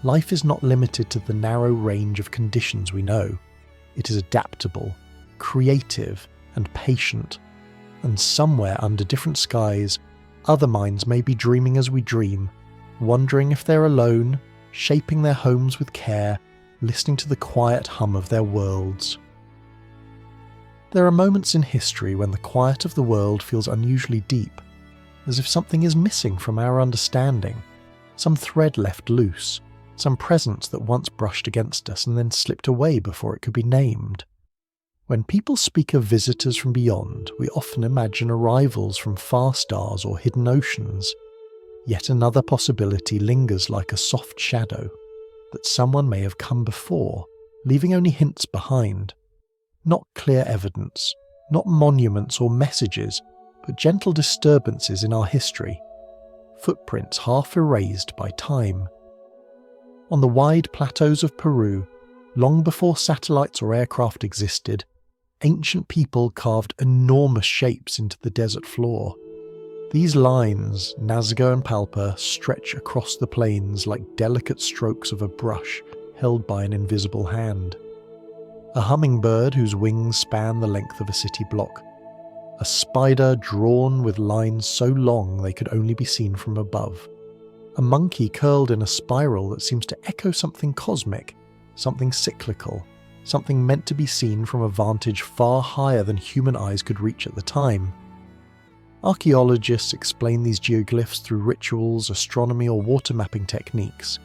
Life is not limited to the narrow range of conditions we know. It is adaptable, creative, and patient. And somewhere under different skies, other minds may be dreaming as we dream, wondering if they're alone, shaping their homes with care, listening to the quiet hum of their worlds. There are moments in history when the quiet of the world feels unusually deep, as if something is missing from our understanding, some thread left loose, some presence that once brushed against us and then slipped away before it could be named. When people speak of visitors from beyond, we often imagine arrivals from far stars or hidden oceans. Yet another possibility lingers like a soft shadow, that someone may have come before, leaving only hints behind. Not clear evidence, not monuments or messages, but gentle disturbances in our history, footprints half erased by time. On the wide plateaus of Peru, long before satellites or aircraft existed, ancient people carved enormous shapes into the desert floor. These lines, Nazca and Palpa, stretch across the plains like delicate strokes of a brush held by an invisible hand. A hummingbird whose wings span the length of a city block. A spider drawn with lines so long they could only be seen from above. A monkey curled in a spiral that seems to echo something cosmic, something cyclical, something meant to be seen from a vantage far higher than human eyes could reach at the time. Archaeologists explain these geoglyphs through rituals, astronomy, or water mapping techniques,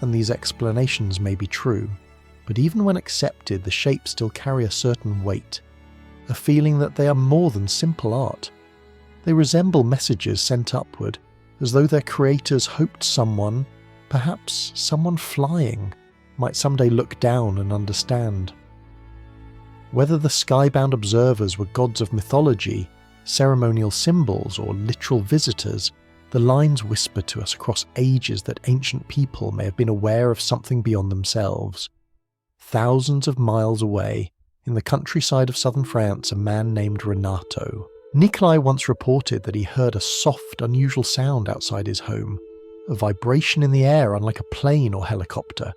and these explanations may be true, but even when accepted, the shapes still carry a certain weight, a feeling that they are more than simple art. They resemble messages sent upward, as though their creators hoped someone, perhaps someone flying, might someday look down and understand. Whether the skybound observers were gods of mythology, ceremonial symbols, or literal visitors, the lines whisper to us across ages that ancient people may have been aware of something beyond themselves. Thousands of miles away, in the countryside of southern France, a man named Renato. Nikolai once reported that he heard a soft, unusual sound outside his home, a vibration in the air unlike a plane or helicopter.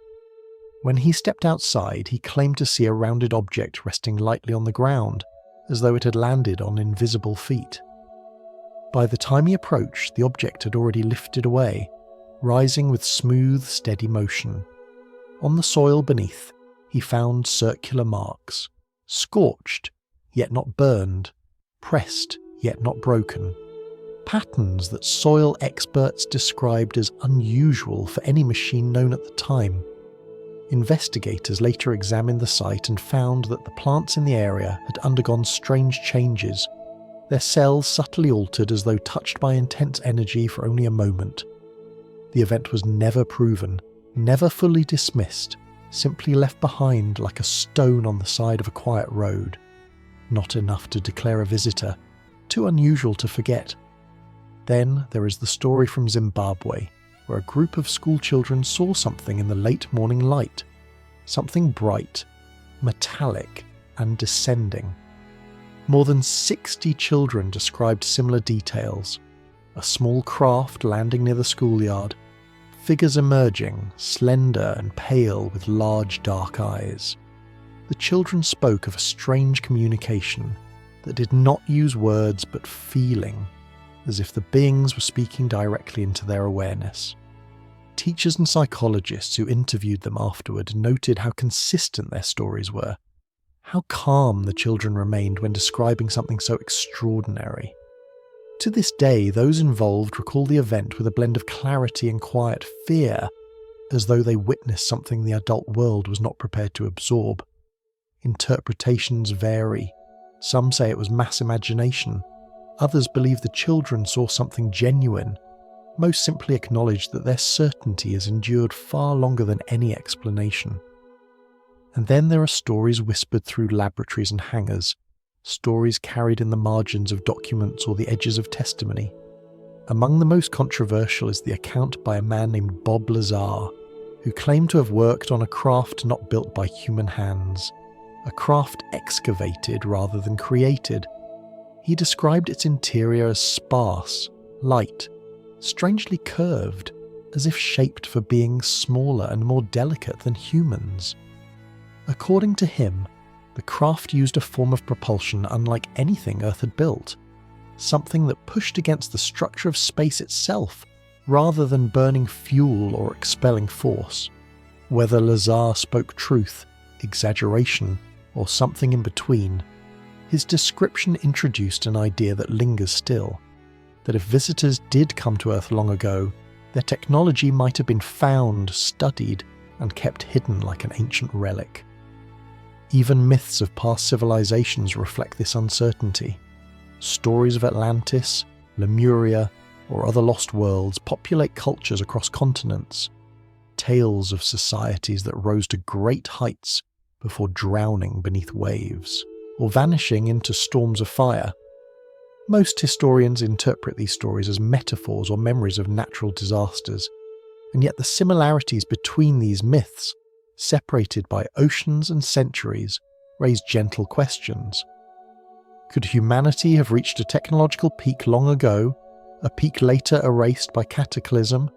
When he stepped outside, he claimed to see a rounded object resting lightly on the ground, as though it had landed on invisible feet. By the time he approached, the object had already lifted away, rising with smooth, steady motion. On the soil beneath, he found circular marks, scorched, yet not burned, pressed, yet not broken. Patterns that soil experts described as unusual for any machine known at the time. Investigators later examined the site and found that the plants in the area had undergone strange changes, their cells subtly altered as though touched by intense energy for only a moment. The event was never proven, never fully dismissed, simply left behind like a stone on the side of a quiet road. Not enough to declare a visitor, too unusual to forget. Then there is the story from Zimbabwe, where a group of schoolchildren saw something in the late morning light. Something bright, metallic, and descending. More than 60 children described similar details. A small craft landing near the schoolyard, figures emerging, slender and pale with large dark eyes. The children spoke of a strange communication that did not use words but feeling, as if the beings were speaking directly into their awareness. Teachers and psychologists who interviewed them afterward noted how consistent their stories were, how calm the children remained when describing something so extraordinary. To this day, those involved recall the event with a blend of clarity and quiet fear, as though they witnessed something the adult world was not prepared to absorb. Interpretations vary. Some say it was mass imagination. Others believe the children saw something genuine. Most simply acknowledge that their certainty has endured far longer than any explanation. And then there are stories whispered through laboratories and hangars, stories carried in the margins of documents or the edges of testimony. Among the most controversial is the account by a man named Bob Lazar, who claimed to have worked on a craft not built by human hands, a craft excavated rather than created. He described its interior as sparse, light, strangely curved, as if shaped for beings smaller and more delicate than humans. According to him, the craft used a form of propulsion unlike anything Earth had built, something that pushed against the structure of space itself, rather than burning fuel or expelling force. Whether Lazar spoke truth, exaggeration, or something in between, his description introduced an idea that lingers still, that if visitors did come to Earth long ago, their technology might have been found, studied, and kept hidden like an ancient relic. Even myths of past civilizations reflect this uncertainty. Stories of Atlantis, Lemuria, or other lost worlds populate cultures across continents. Tales of societies that rose to great heights before drowning beneath waves, or vanishing into storms of fire. Most historians interpret these stories as metaphors or memories of natural disasters, and yet the similarities between these myths, separated by oceans and centuries, raise gentle questions. Could humanity have reached a technological peak long ago, a peak later erased by cataclysm?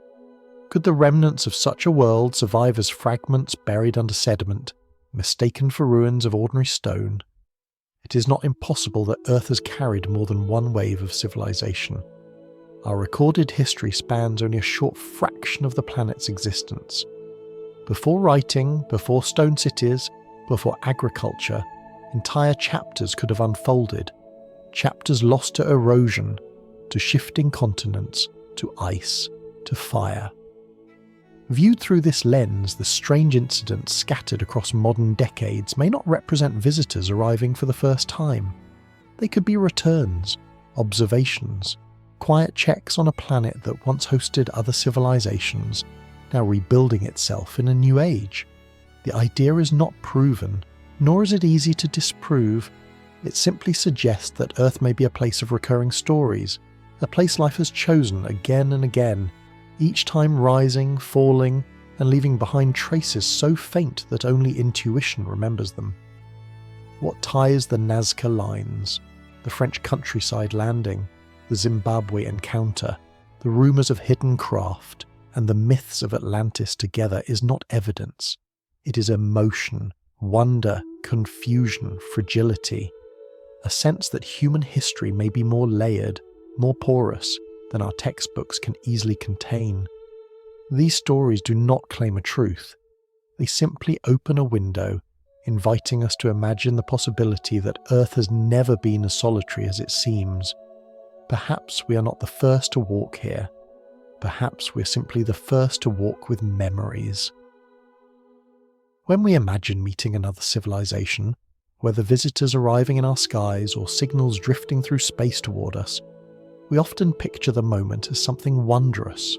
Could the remnants of such a world survive as fragments buried under sediment, mistaken for ruins of ordinary stone? It is not impossible that Earth has carried more than one wave of civilization. our recorded history spans only a short fraction of the planet's existence. Before writing, before stone cities, before agriculture, entire chapters could have unfolded. Chapters lost to erosion, to shifting continents, to ice, to fire. Viewed through this lens, the strange incidents scattered across modern decades may not represent visitors arriving for the first time. They could be returns, observations, quiet checks on a planet that once hosted other civilizations, now rebuilding itself in a new age. The idea is not proven, nor is it easy to disprove. It simply suggests that Earth may be a place of recurring stories, a place life has chosen again and again, each time rising, falling, and leaving behind traces so faint that only intuition remembers them. What ties the Nazca lines, the French countryside landing, the Zimbabwe encounter, the rumours of hidden craft, and the myths of Atlantis together is not evidence. It is emotion, wonder, confusion, fragility, a sense that human history may be more layered, more porous, than our textbooks can easily contain. These stories do not claim a truth. They simply open a window, inviting us to imagine the possibility that Earth has never been as solitary as it seems. Perhaps we are not the first to walk here. Perhaps we're simply the first to walk with memories. When we imagine meeting another civilization, whether visitors arriving in our skies or signals drifting through space toward us, we often picture the moment as something wondrous,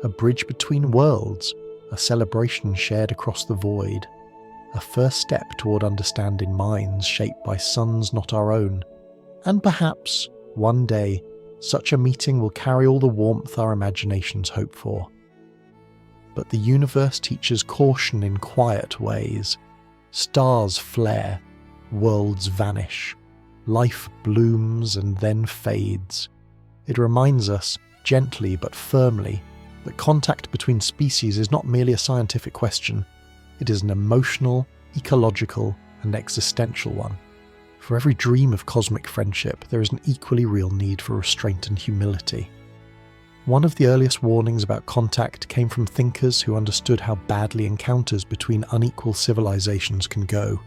a bridge between worlds, a celebration shared across the void, a first step toward understanding minds shaped by suns not our own, and perhaps, one day, such a meeting will carry all the warmth our imaginations hope for. But the universe teaches caution in quiet ways. Stars flare, worlds vanish, life blooms and then fades. It reminds us, gently but firmly, that contact between species is not merely a scientific question. It is an emotional, ecological, and existential one. For every dream of cosmic friendship, there is an equally real need for restraint and humility. One of the earliest warnings about contact came from thinkers who understood how badly encounters between unequal civilizations can go.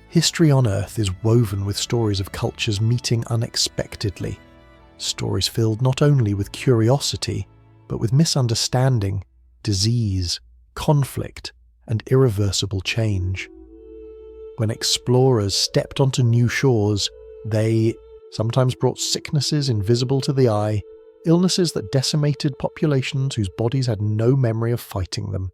History on Earth is woven with stories of cultures meeting unexpectedly. Stories filled not only with curiosity, but with misunderstanding, disease, conflict, and irreversible change. When explorers stepped onto new shores, they sometimes brought sicknesses invisible to the eye, illnesses that decimated populations whose bodies had no memory of fighting them.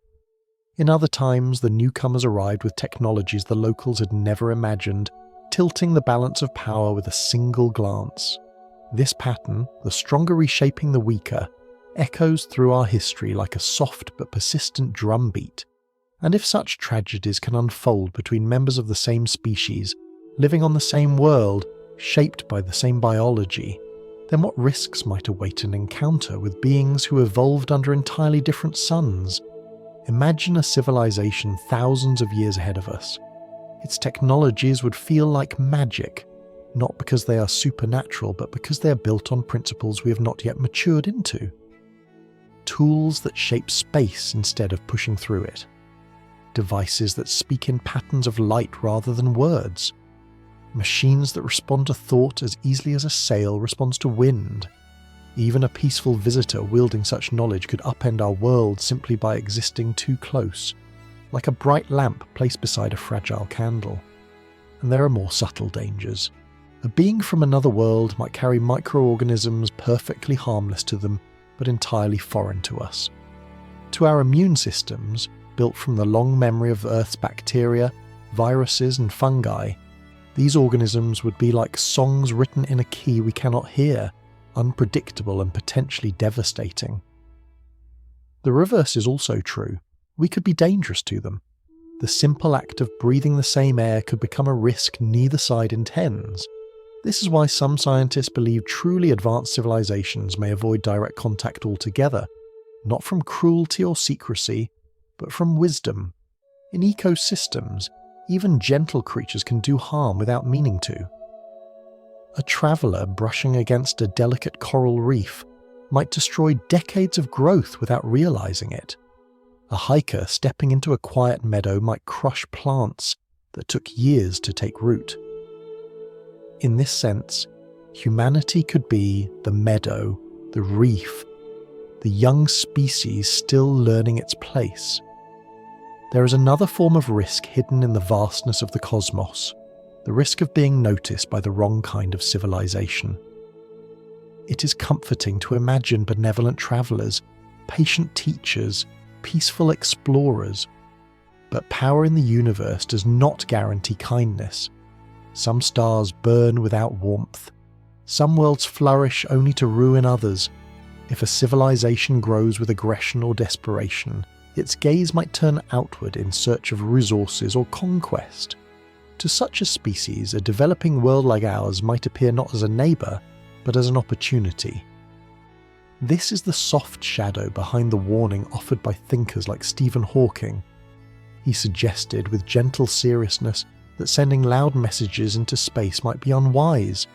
In other times, the newcomers arrived with technologies the locals had never imagined, tilting the balance of power with a single glance. This pattern, the stronger reshaping the weaker, echoes through our history like a soft but persistent drumbeat. And if such tragedies can unfold between members of the same species, living on the same world, shaped by the same biology, then what risks might await an encounter with beings who evolved under entirely different suns? Imagine a civilization thousands of years ahead of us. Its technologies would feel like magic, not because they are supernatural, but because they are built on principles we have not yet matured into. Tools that shape space instead of pushing through it. Devices that speak in patterns of light rather than words. Machines that respond to thought as easily as a sail responds to wind. Even a peaceful visitor wielding such knowledge could upend our world simply by existing too close, like a bright lamp placed beside a fragile candle. And there are more subtle dangers. A being from another world might carry microorganisms perfectly harmless to them, but entirely foreign to us. To our immune systems, built from the long memory of Earth's bacteria, viruses and fungi, these organisms would be like songs written in a key we cannot hear, unpredictable and potentially devastating. The reverse is also true. We could be dangerous to them. The simple act of breathing the same air could become a risk neither side intends. This is why some scientists believe truly advanced civilizations may avoid direct contact altogether, not from cruelty or secrecy, but from wisdom. In ecosystems, even gentle creatures can do harm without meaning to. A traveller brushing against a delicate coral reef might destroy decades of growth without realizing it. A hiker stepping into a quiet meadow might crush plants that took years to take root. In this sense, humanity could be the meadow, the reef, the young species still learning its place. There is another form of risk hidden in the vastness of the cosmos, the risk of being noticed by the wrong kind of civilization. It is comforting to imagine benevolent travelers, patient teachers, peaceful explorers. But power in the universe does not guarantee kindness. Some stars burn without warmth. Some worlds flourish only to ruin others. If a civilization grows with aggression or desperation, its gaze might turn outward in search of resources or conquest. To such a species, a developing world like ours might appear not as a neighbour, but as an opportunity. This is the soft shadow behind the warning offered by thinkers like Stephen Hawking. He suggested with gentle seriousness that sending loud messages into space might be unwise,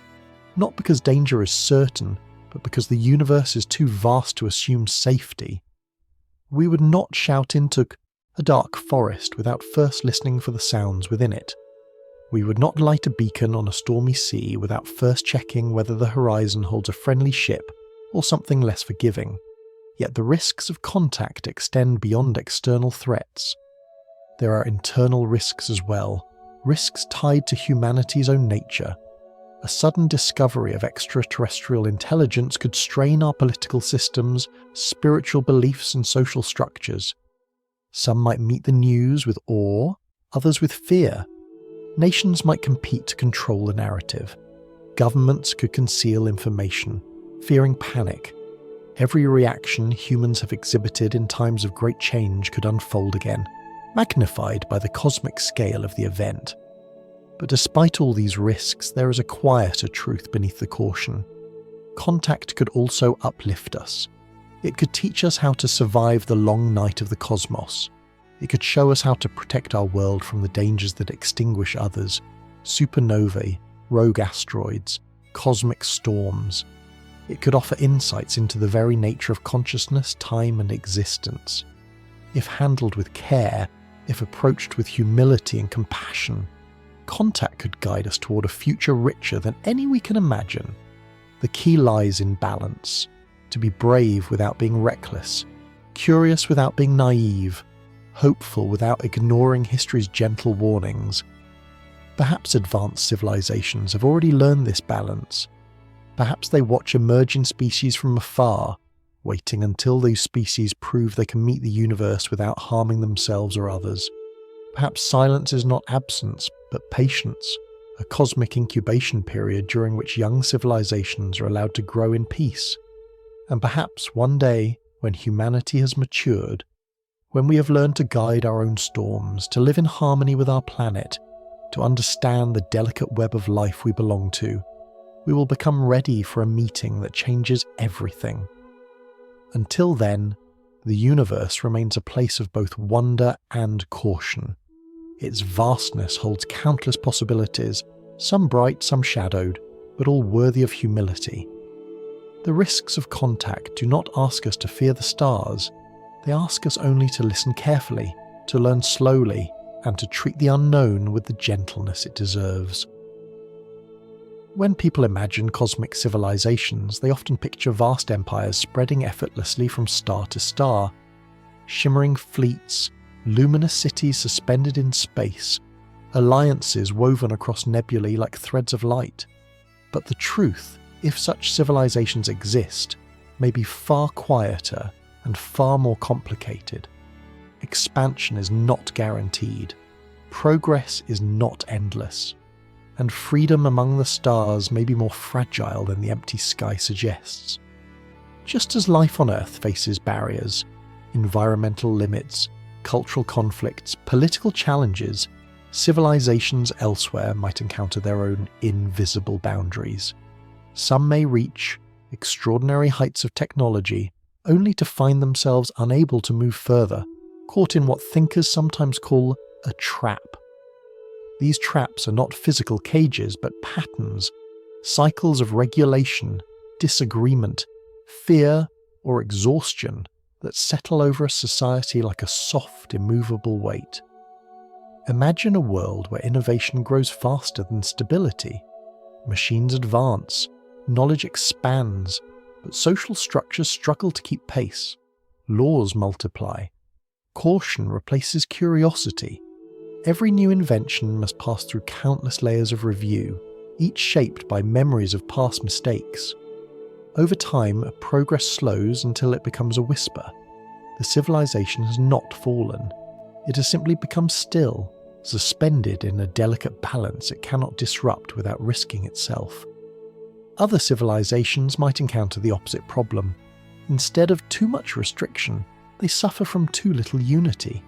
not because danger is certain, but because the universe is too vast to assume safety. We would not shout into a dark forest without first listening for the sounds within it. We would not light a beacon on a stormy sea without first checking whether the horizon holds a friendly ship or something less forgiving. Yet the risks of contact extend beyond external threats. There are internal risks as well, risks tied to humanity's own nature. A sudden discovery of extraterrestrial intelligence could strain our political systems, spiritual beliefs and social structures. Some might meet the news with awe, others with fear. Nations might compete to control the narrative. Governments could conceal information, fearing panic. Every reaction humans have exhibited in times of great change could unfold again, magnified by the cosmic scale of the event. But despite all these risks, there is a quieter truth beneath the caution. Contact could also uplift us. It could teach us how to survive the long night of the cosmos. It could show us how to protect our world from the dangers that extinguish others, supernovae, rogue asteroids, cosmic storms. It could offer insights into the very nature of consciousness, time, and existence. If handled with care, if approached with humility and compassion, contact could guide us toward a future richer than any we can imagine. The key lies in balance, to be brave without being reckless, curious without being naive, hopeful without ignoring history's gentle warnings. Perhaps advanced civilizations have already learned this balance. Perhaps they watch emerging species from afar, waiting until those species prove they can meet the universe without harming themselves or others. Perhaps silence is not absence, but patience, a cosmic incubation period during which young civilizations are allowed to grow in peace. And perhaps one day, when humanity has matured, when we have learned to guide our own storms, to live in harmony with our planet, to understand the delicate web of life we belong to, we will become ready for a meeting that changes everything. Until then, the universe remains a place of both wonder and caution. Its vastness holds countless possibilities, some bright, some shadowed, but all worthy of humility. The risks of contact do not ask us to fear the stars. They ask us only to listen carefully, to learn slowly, and to treat the unknown with the gentleness it deserves. When people imagine cosmic civilizations, they often picture vast empires spreading effortlessly from star to star, shimmering fleets, luminous cities suspended in space, alliances woven across nebulae like threads of light. But the truth, if such civilizations exist, may be far quieter and far more complicated. Expansion is not guaranteed. Progress is not endless. And freedom among the stars may be more fragile than the empty sky suggests. Just as life on Earth faces barriers, environmental limits, cultural conflicts, political challenges, civilizations elsewhere might encounter their own invisible boundaries. Some may reach extraordinary heights of technology only to find themselves unable to move further, caught in what thinkers sometimes call a trap. These traps are not physical cages but patterns, cycles of regulation, disagreement, fear, or exhaustion that settle over a society like a soft, immovable weight. Imagine a world where innovation grows faster than stability. Machines advance, knowledge expands, but social structures struggle to keep pace. Laws multiply. Caution replaces curiosity. Every new invention must pass through countless layers of review, each shaped by memories of past mistakes. Over time, progress slows until it becomes a whisper. The civilization has not fallen. It has simply become still, suspended in a delicate balance it cannot disrupt without risking itself. Other civilizations might encounter the opposite problem. Instead of too much restriction, they suffer from too little unity.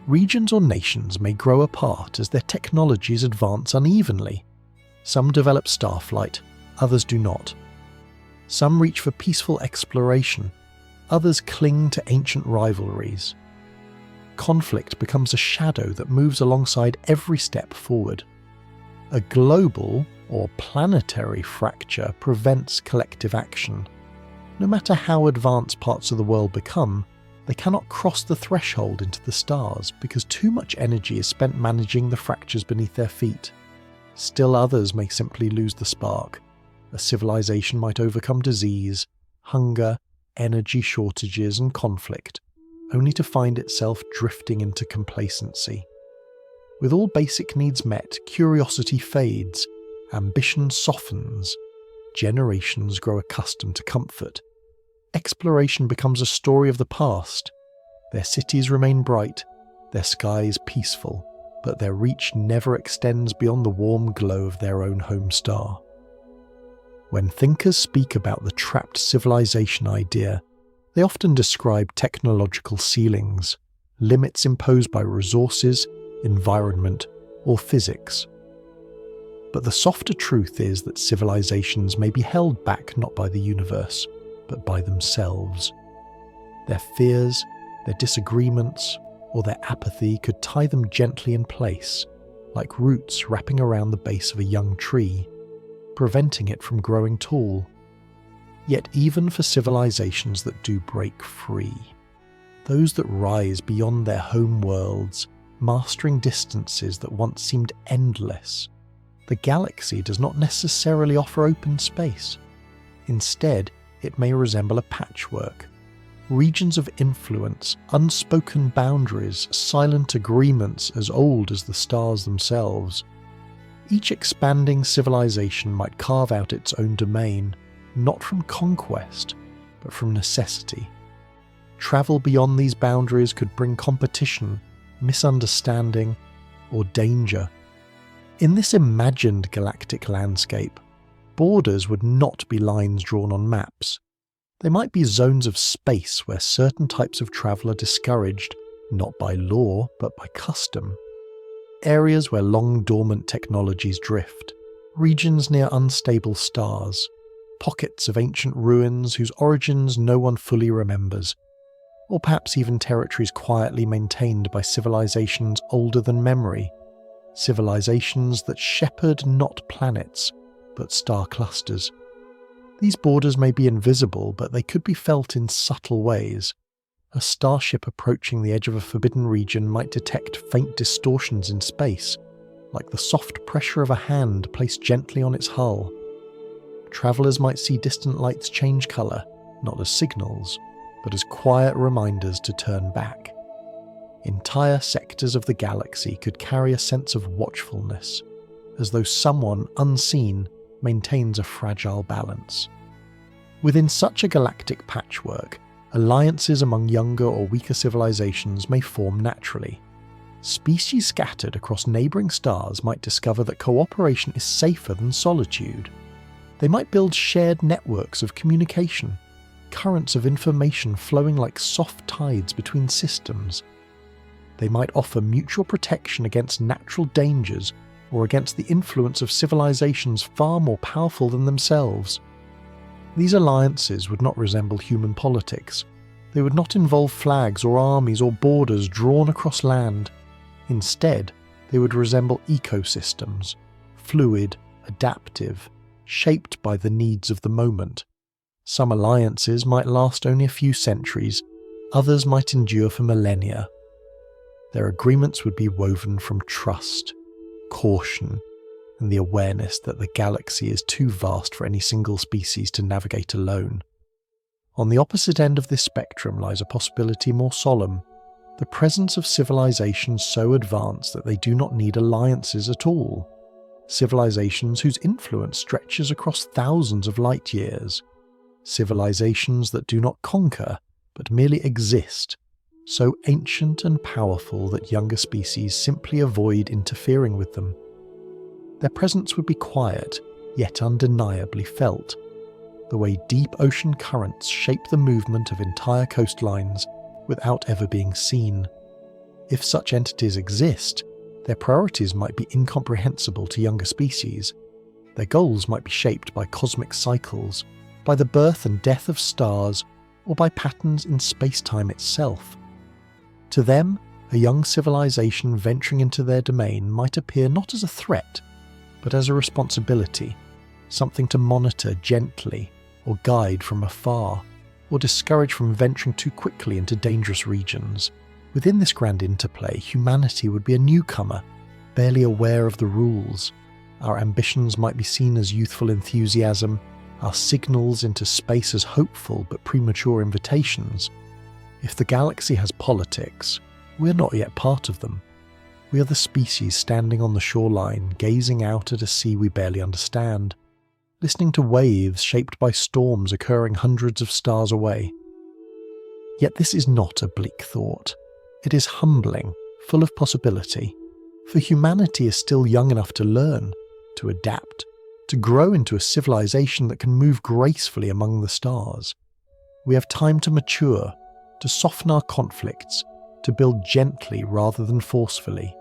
Regions or nations may grow apart as their technologies advance unevenly. Some develop starflight, others do not. Some reach for peaceful exploration, others cling to ancient rivalries. Conflict becomes a shadow that moves alongside every step forward. A global or planetary fracture prevents collective action. No matter how advanced parts of the world become, they cannot cross the threshold into the stars because too much energy is spent managing the fractures beneath their feet. Still others may simply lose the spark. A civilization might overcome disease, hunger, energy shortages, and conflict, only to find itself drifting into complacency. With all basic needs met, curiosity fades, ambition softens, generations grow accustomed to comfort. Exploration becomes a story of the past. Their cities remain bright, their skies peaceful, but their reach never extends beyond the warm glow of their own home star. When thinkers speak about the trapped civilization idea, they often describe technological ceilings, limits imposed by resources, environment, or physics. But the softer truth is that civilizations may be held back not by the universe, but by themselves. Their fears, their disagreements, or their apathy could tie them gently in place, like roots wrapping around the base of a young tree, preventing it from growing tall. Yet even for civilizations that do break free, those that rise beyond their home worlds, mastering distances that once seemed endless, the galaxy does not necessarily offer open space. Instead, it may resemble a patchwork. Regions of influence, unspoken boundaries, silent agreements as old as the stars themselves. Each expanding civilization might carve out its own domain, not from conquest, but from necessity. Travel beyond these boundaries could bring competition, misunderstanding, or danger. In this imagined galactic landscape, borders would not be lines drawn on maps. They might be zones of space where certain types of travel are discouraged, not by law, but by custom. Areas where long dormant technologies drift, regions near unstable stars, pockets of ancient ruins whose origins no one fully remembers, or perhaps even territories quietly maintained by civilizations older than memory, civilizations that shepherd not planets, but star clusters. These borders may be invisible, but they could be felt in subtle ways. A starship approaching the edge of a forbidden region might detect faint distortions in space, like the soft pressure of a hand placed gently on its hull. Travelers might see distant lights change colour, not as signals, but as quiet reminders to turn back. Entire sectors of the galaxy could carry a sense of watchfulness, as though someone unseen maintains a fragile balance. Within such a galactic patchwork, alliances among younger or weaker civilizations may form naturally. Species scattered across neighbouring stars might discover that cooperation is safer than solitude. They might build shared networks of communication, currents of information flowing like soft tides between systems. They might offer mutual protection against natural dangers or against the influence of civilizations far more powerful than themselves. These alliances would not resemble human politics. They would not involve flags or armies or borders drawn across land. Instead, they would resemble ecosystems, fluid, adaptive, shaped by the needs of the moment. Some alliances might last only a few centuries, others might endure for millennia. Their agreements would be woven from trust, caution, and the awareness that the galaxy is too vast for any single species to navigate alone. On the opposite end of this spectrum lies a possibility more solemn: the presence of civilizations so advanced that they do not need alliances at all. Civilizations whose influence stretches across thousands of light years. Civilizations that do not conquer, but merely exist, so ancient and powerful that younger species simply avoid interfering with them. Their presence would be quiet, yet undeniably felt, the way deep ocean currents shape the movement of entire coastlines without ever being seen. If such entities exist, their priorities might be incomprehensible to younger species. Their goals might be shaped by cosmic cycles, by the birth and death of stars, or by patterns in space-time itself. To them, a young civilization venturing into their domain might appear not as a threat, but as a responsibility, something to monitor gently, or guide from afar, or discourage from venturing too quickly into dangerous regions. Within this grand interplay, humanity would be a newcomer, barely aware of the rules. Our ambitions might be seen as youthful enthusiasm, our signals into space as hopeful but premature invitations. If the galaxy has politics, we're not yet part of them. We are the species standing on the shoreline, gazing out at a sea we barely understand, listening to waves shaped by storms occurring hundreds of stars away. Yet this is not a bleak thought. It is humbling, full of possibility, for humanity is still young enough to learn, to adapt, to grow into a civilization that can move gracefully among the stars. We have time to mature, to soften our conflicts, to build gently rather than forcefully.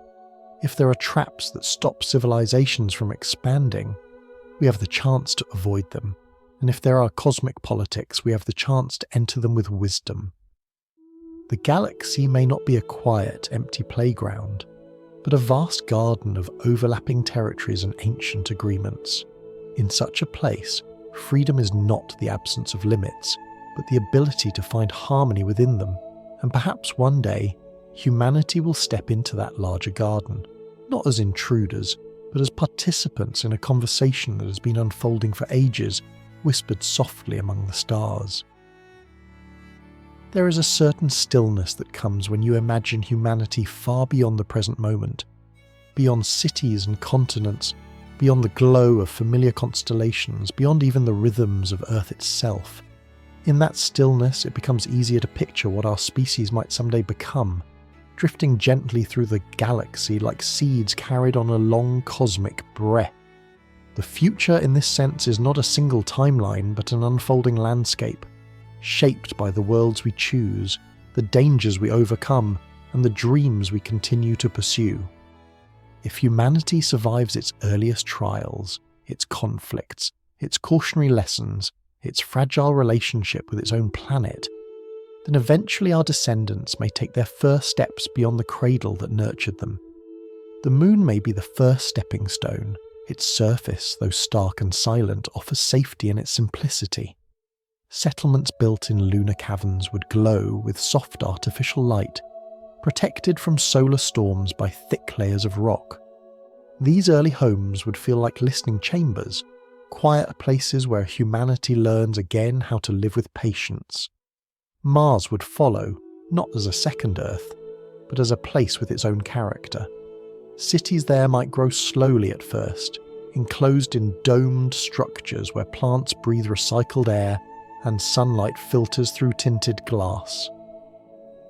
If there are traps that stop civilizations from expanding, we have the chance to avoid them, and if there are cosmic politics, we have the chance to enter them with wisdom. The galaxy may not be a quiet, empty playground, but a vast garden of overlapping territories and ancient agreements. In such a place, freedom is not the absence of limits, but the ability to find harmony within them, and perhaps one day, humanity will step into that larger garden, not as intruders, but as participants in a conversation that has been unfolding for ages, whispered softly among the stars. There is a certain stillness that comes when you imagine humanity far beyond the present moment, beyond cities and continents, beyond the glow of familiar constellations, beyond even the rhythms of Earth itself. In that stillness, it becomes easier to picture what our species might someday become, drifting gently through the galaxy like seeds carried on a long cosmic breath. The future in this sense is not a single timeline, but an unfolding landscape, shaped by the worlds we choose, the dangers we overcome, and the dreams we continue to pursue. If humanity survives its earliest trials, its conflicts, its cautionary lessons, its fragile relationship with its own planet, then eventually our descendants may take their first steps beyond the cradle that nurtured them. The moon may be the first stepping stone. Its surface, though stark and silent, offers safety in its simplicity. Settlements built in lunar caverns would glow with soft artificial light, protected from solar storms by thick layers of rock. These early homes would feel like listening chambers, quiet places where humanity learns again how to live with patience. Mars would follow, not as a second Earth, but as a place with its own character. Cities there might grow slowly at first, enclosed in domed structures where plants breathe recycled air and sunlight filters through tinted glass.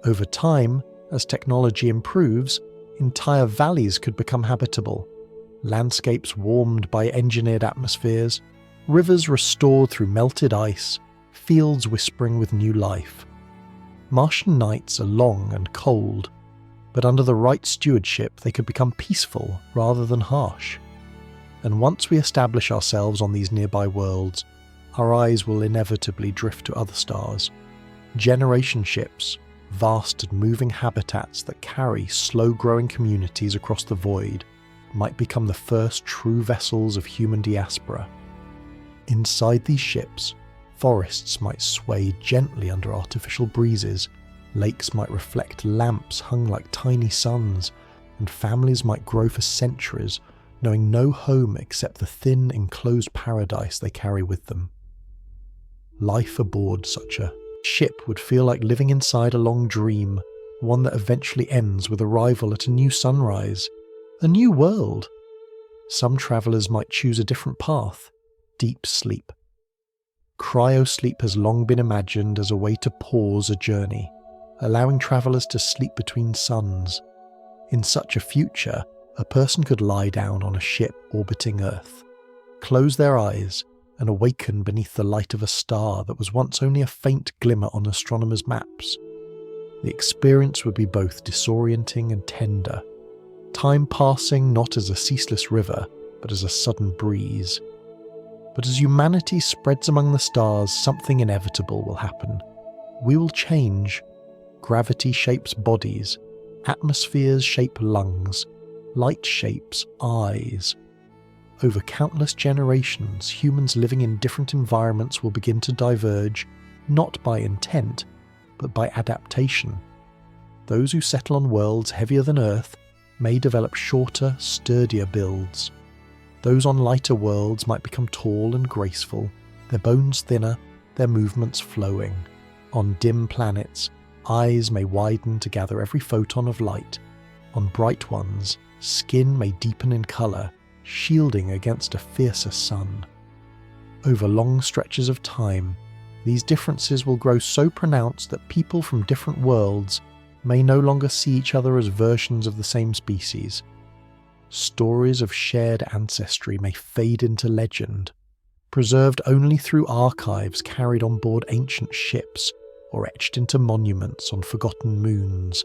Over time, as technology improves, entire valleys could become habitable, landscapes warmed by engineered atmospheres, rivers restored through melted ice, fields whispering with new life. Martian nights are long and cold, but under the right stewardship they could become peaceful rather than harsh. And once we establish ourselves on these nearby worlds, our eyes will inevitably drift to other stars. Generation ships, vast and moving habitats that carry slow-growing communities across the void, might become the first true vessels of human diaspora. Inside these ships, Forests might sway gently under artificial breezes, lakes might reflect lamps hung like tiny suns, and families might grow for centuries, knowing no home except the thin, enclosed paradise they carry with them. Life aboard such a ship would feel like living inside a long dream, one that eventually ends with arrival at a new sunrise, a new world. Some travellers might choose a different path: deep sleep. Cryosleep has long been imagined as a way to pause a journey, allowing travellers to sleep between suns. In such a future, a person could lie down on a ship orbiting Earth, close their eyes, and awaken beneath the light of a star that was once only a faint glimmer on astronomers' maps. The experience would be both disorienting and tender, time passing not as a ceaseless river, but as a sudden breeze. But as humanity spreads among the stars, something inevitable will happen. We will change. Gravity shapes bodies, atmospheres shape lungs, light shapes eyes. Over countless generations, humans living in different environments will begin to diverge, not by intent, but by adaptation. Those who settle on worlds heavier than Earth may develop shorter, sturdier builds. Those on lighter worlds might become tall and graceful, their bones thinner, their movements flowing. On dim planets, eyes may widen to gather every photon of light. On bright ones, skin may deepen in colour, shielding against a fiercer sun. Over long stretches of time, these differences will grow so pronounced that people from different worlds may no longer see each other as versions of the same species. Stories of shared ancestry may fade into legend, preserved only through archives carried on board ancient ships or etched into monuments on forgotten moons.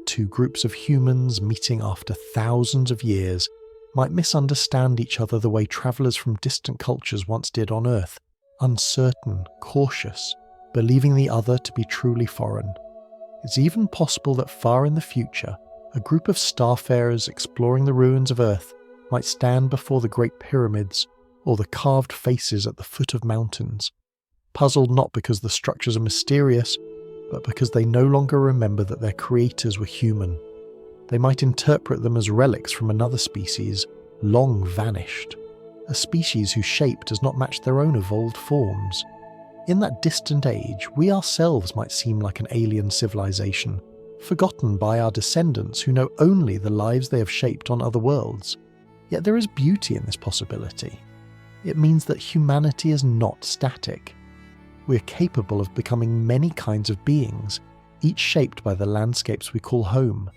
Two groups of humans meeting after thousands of years might misunderstand each other the way travellers from distant cultures once did on Earth, uncertain, cautious, believing the other to be truly foreign. It's even possible that far in the future, a group of starfarers exploring the ruins of Earth might stand before the Great Pyramids or the carved faces at the foot of mountains, puzzled not because the structures are mysterious, but because they no longer remember that their creators were human. They might interpret them as relics from another species, long vanished, a species whose shape does not match their own evolved forms. In that distant age, we ourselves might seem like an alien civilization, forgotten by our descendants who know only the lives they have shaped on other worlds. Yet there is beauty in this possibility. It means that humanity is not static. We are capable of becoming many kinds of beings, each shaped by the landscapes we call home.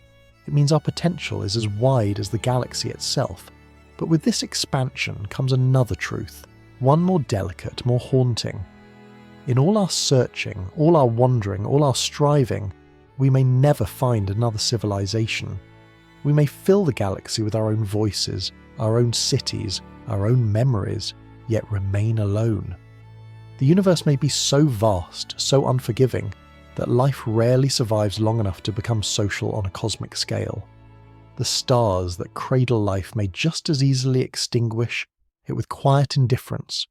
It means our potential is as wide as the galaxy itself. But with this expansion comes another truth, one more delicate, more haunting. In all our searching, all our wandering, all our striving, we may never find another civilization. We may fill the galaxy with our own voices, our own cities, our own memories, yet remain alone. The universe may be so vast, so unforgiving, that life rarely survives long enough to become social on a cosmic scale. The stars that cradle life may just as easily extinguish it with quiet indifference.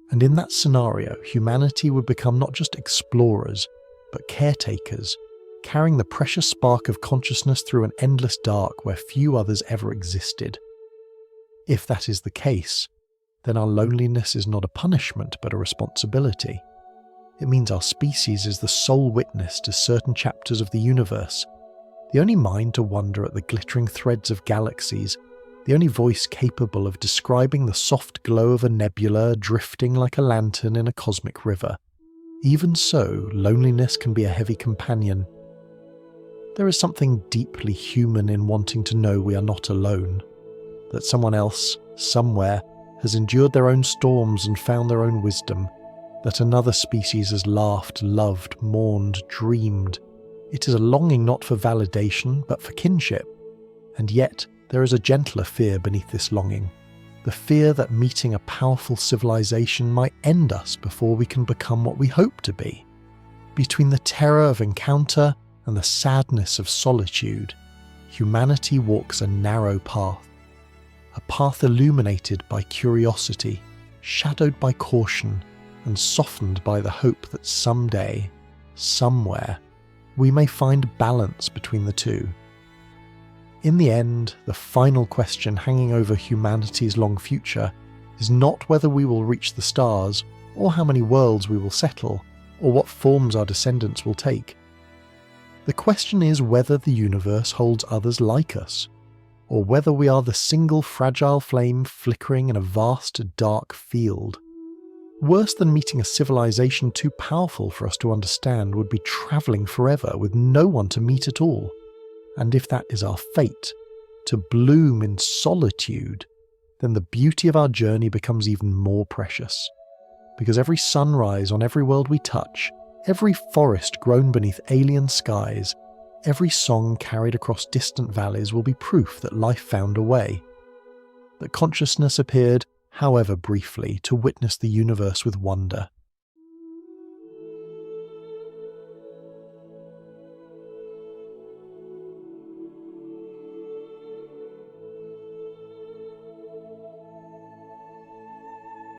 And in that scenario, humanity would become not just explorers, but caretakers, carrying the precious spark of consciousness through an endless dark where few others ever existed. If that is the case, then our loneliness is not a punishment but a responsibility. It means our species is the sole witness to certain chapters of the universe, the only mind to wonder at the glittering threads of galaxies, the only voice capable of describing the soft glow of a nebula drifting like a lantern in a cosmic river. Even so, loneliness can be a heavy companion. There is something deeply human in wanting to know we are not alone, that someone else, somewhere, has endured their own storms and found their own wisdom, that another species has laughed, loved, mourned, dreamed. It is a longing not for validation, but for kinship. And yet, there is a gentler fear beneath this longing, the fear that meeting a powerful civilization might end us before we can become what we hope to be. Between the terror of encounter and the sadness of solitude, humanity walks a narrow path, a path illuminated by curiosity, shadowed by caution, and softened by the hope that someday, somewhere, we may find balance between the two. In the end, the final question hanging over humanity's long future is not whether we will reach the stars, or how many worlds we will settle, or what forms our descendants will take. The question is whether the universe holds others like us, or whether we are the single fragile flame flickering in a vast dark field. Worse than meeting a civilization too powerful for us to understand would be travelling forever with no one to meet at all. And if that is our fate, to bloom in solitude, then the beauty of our journey becomes even more precious. Because every sunrise on every world we touch, every forest grown beneath alien skies, every song carried across distant valleys will be proof that life found a way. That consciousness appeared, however briefly, to witness the universe with wonder.